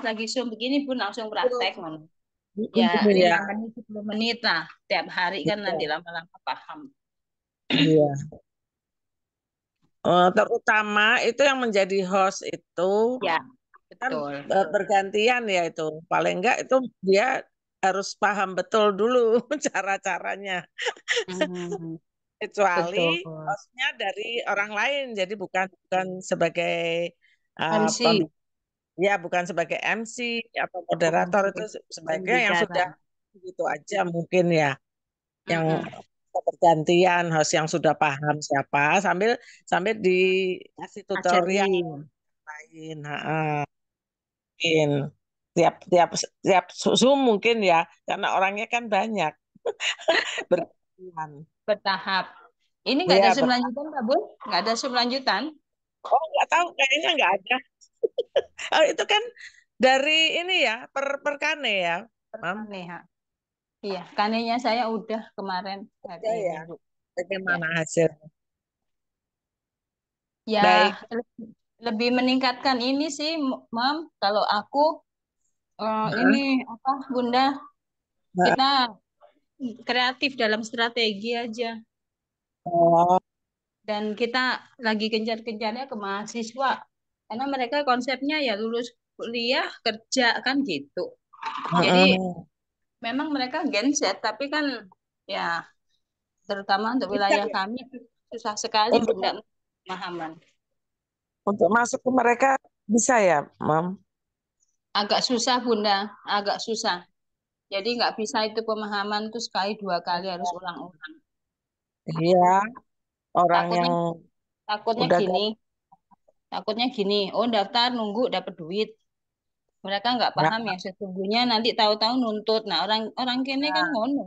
lagi Zoom begini pun langsung praktek mana. Ya Iya. 5 menit 10 menit lah tiap hari kan nanti Iya. lama-lama paham. Iya. Terutama itu yang menjadi host itu Ya, kan betul. bergantian ya itu. Paling enggak itu dia harus paham betul dulu cara-caranya. Kecuali Betul. hostnya dari orang lain, jadi bukan bukan sebagai MC. ya bukan sebagai MC atau moderator itu sebagai yang Pembicara. sudah gitu aja mungkin ya, yang bergantian host yang sudah paham siapa sambil sambil dikasih tutorial Ajarin. lain. Mungkin tiap tiap tiap Zoom mungkin ya karena orangnya kan banyak bergantian. Bertahap. Ini nggak Iya ada Zoom lanjutan, Pak Bun? Nggak ada Zoom lanjutan? Oh nggak tahu kayaknya nggak ada. Oh, itu kan dari ini ya per kane ya, Mam. Kane, ha. Iya, kanenya saya udah kemarin hari Ya ya. Minggu. Bagaimana hasilnya? Ya, Baik. lebih meningkatkan ini sih, Mam. Kalau aku ini apa, Bunda? Kita kreatif dalam strategi aja. Oh, Dan kita lagi gencar-gencarnya ke mahasiswa. Karena mereka konsepnya ya lulus kuliah, kerja kan gitu. Jadi memang mereka Gen Z, tapi kan ya terutama untuk bisa wilayah ya? kami susah sekali Untuk Bunda pemahaman. untuk masuk ke mereka bisa ya, Mam? Agak susah Bunda, agak susah. Jadi nggak bisa itu pemahaman tuh sekali dua kali harus ulang-ulang. Iya, orang Takutnya yang takutnya udah gini, takutnya gini. Oh daftar nunggu dapat duit. Mereka nggak ya, paham yang sesungguhnya nanti tahu-tahu nuntut. Nah orang orang kini kan ngono.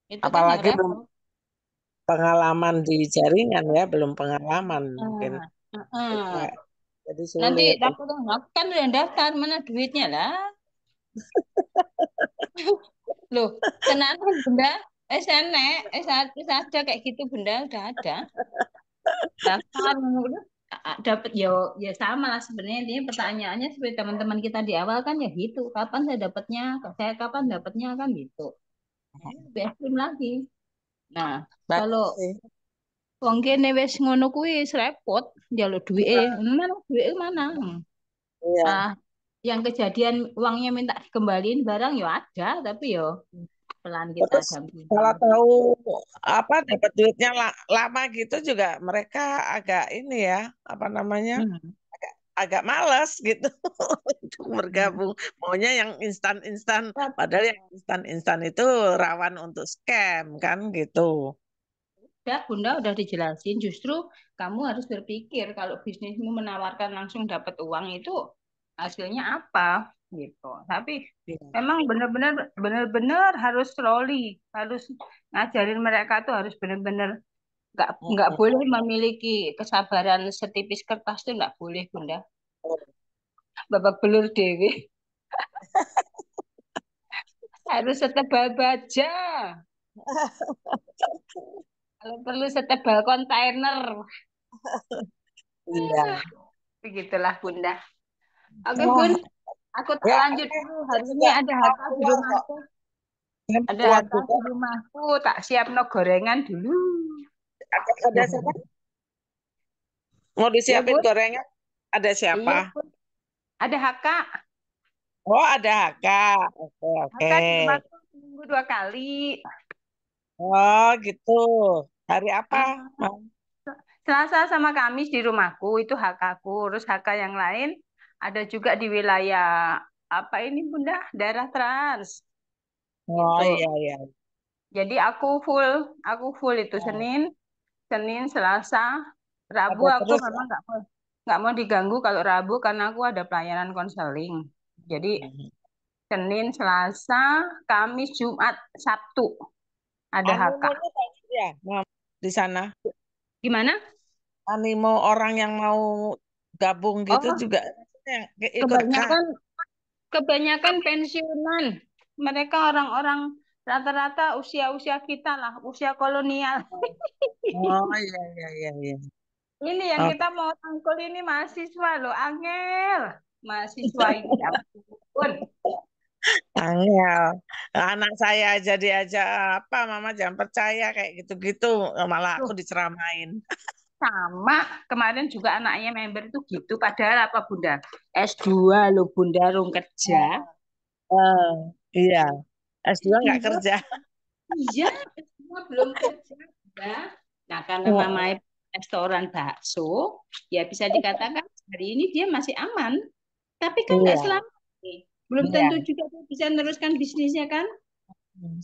Itu kan yang apalagi belum repot. pengalaman di jaringan ya, belum pengalaman mungkin. Heeh. Jadi Nanti sulit. takut kan udah daftar, mana duitnya lah. Loh, tenan bunda, ada kayak gitu bunda, udah ada. Daftar udah dapat ya sama lah sebenarnya. Intinya pertanyaannya seperti teman-teman kita di awal kan ya gitu. Kapan saya dapatnya? Saya kapan dapatnya kan gitu. Ini lebih ekstrim lagi. Nah, Bagus kalau sih. wong kene wis ngono kuwi wis repot, njaluk duwike. Mana duwike mana? Iya. Ah, yang kejadian uangnya minta dikembaliin barang ya ada, tapi yo pelan kita Terus dampingi. kalau tahu apa dapat duitnya lama gitu juga mereka agak ini ya, apa namanya? Agak males gitu untuk bergabung. Maunya yang instan-instan, padahal yang instan-instan itu rawan untuk scam kan gitu. Udah, Bunda udah dijelasin. Justru kamu harus berpikir kalau bisnismu menawarkan langsung dapat uang itu hasilnya apa gitu. Tapi memang benar-benar harus slowly, harus ngajarin mereka tuh harus benar-benar nggak boleh memiliki kesabaran setipis kertas tuh nggak boleh Bunda. Babak belur dewi harus setebal baja. Kalau perlu setebal kontainer. Iya. Begitulah Bunda. Oke Wah. Bun, aku tak Ya, lanjut oke. dulu. Hari ini Juga ada mau hakka di keluar kok. rumahku. Ada Keluar hakka juga. di rumahku. Tak siap no gorengan dulu. Ada siapa? Mau Ya disiapin Bun, gorengan? Ada iya siapa? Bun. Ada hakka. Oh, ada Haka. Oke, oke. Hakka di rumahku seminggu 2 kali. Oh, gitu. Hari apa, Mam? Selasa sama Kamis di rumahku itu hakkaku. Terus hakka yang lain ada juga di wilayah apa ini Bunda? Daerah Trans. Oh, Gitu. iya, iya. Jadi aku full itu Senin, Selasa, Rabu Ada aku terus memang nggak mau diganggu kalau Rabu karena aku ada pelayanan konseling. Jadi Senin, Selasa, Kamis, Jumat, Sabtu ada hakka. animonya banyak ya, Mam, di sana. Gimana? Animo orang yang mau gabung gitu Oh, juga yang ikut kah? kebanyakan pensiunan. Mereka orang-orang rata-rata usia-usia kita lah, usia kolonial. Oh, iya, iya, iya, iya. Ini yang Oke. kita mau rangkul ini mahasiswa loh, Angel. Mahasiswa ini, ya ampun. Angel, anak saya jadi aja apa, Mama jangan percaya kayak gitu-gitu, malah aku Tuh, diceramain. sama kemarin juga anaknya member itu gitu. Padahal apa Bunda? S2 loh Bunda, rung kerja. Iya, S2 nggak S2, kerja. iya, S2 belum kerja. Bunda. Nah, karena mamanya restoran bakso, ya bisa dikatakan hari ini dia masih aman. Tapi kan nggak Iya, selamanya. Belum iya. tentu juga dia bisa meneruskan bisnisnya kan?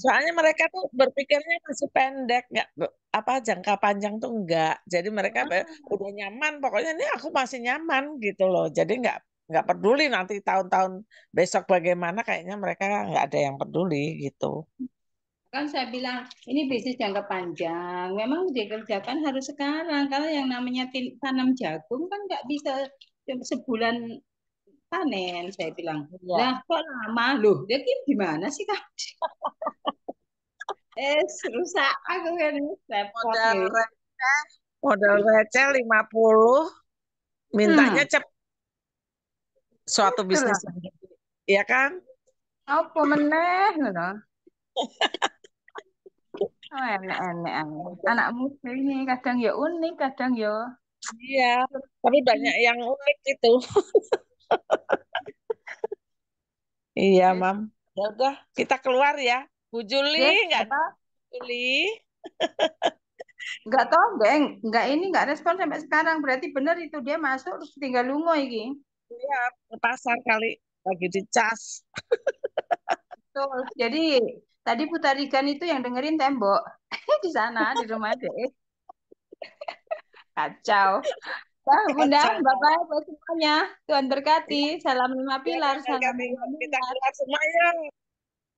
Soalnya mereka tuh berpikirnya masih pendek, nggak apa jangka panjang tuh enggak. Jadi mereka udah nyaman, pokoknya ini aku masih nyaman gitu loh. Jadi nggak peduli nanti tahun-tahun besok bagaimana, kayaknya mereka nggak ada yang peduli gitu. Kan saya bilang ini bisnis jangka panjang. Memang dikerjakan harus sekarang. Kalau yang namanya tanam jagung kan nggak bisa sebulan panen. Saya bilang, Iya. lah kok lama loh? Dia gimana sih kan? Rusak aku kan repot Modal ya. receh, modal receh 50, mintanya cepat. Suatu bisnis yang gitu. Iya kan? Apa meneh ngono. Oh, enak-enak. Anak muda ini kadang ya unik, kadang ya. Iya, tapi banyak yang unik itu. Iya, Mam. Ya udah, kita keluar ya. Bu Juli, Yes, nggak ada apa? Bu Juli. Enggak tahu, enggak ini enggak respon sampai sekarang. Berarti benar itu dia masuk terus tinggal lungo iki. Iya, ke pasar kali lagi dicas. Betul. Jadi tadi Putarigan itu yang dengerin tembok di sana di rumah deh. Kacau. Nah, Bunda, Kacau. Bapak, buat semuanya. Tuhan berkati. Salam 5 Ya, pilar, salam kami 5 kita miliar. keluar semuanya.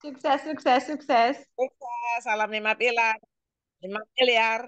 Sukses, sukses, sukses. Sukses, salam 5 pilar. 5 miliar.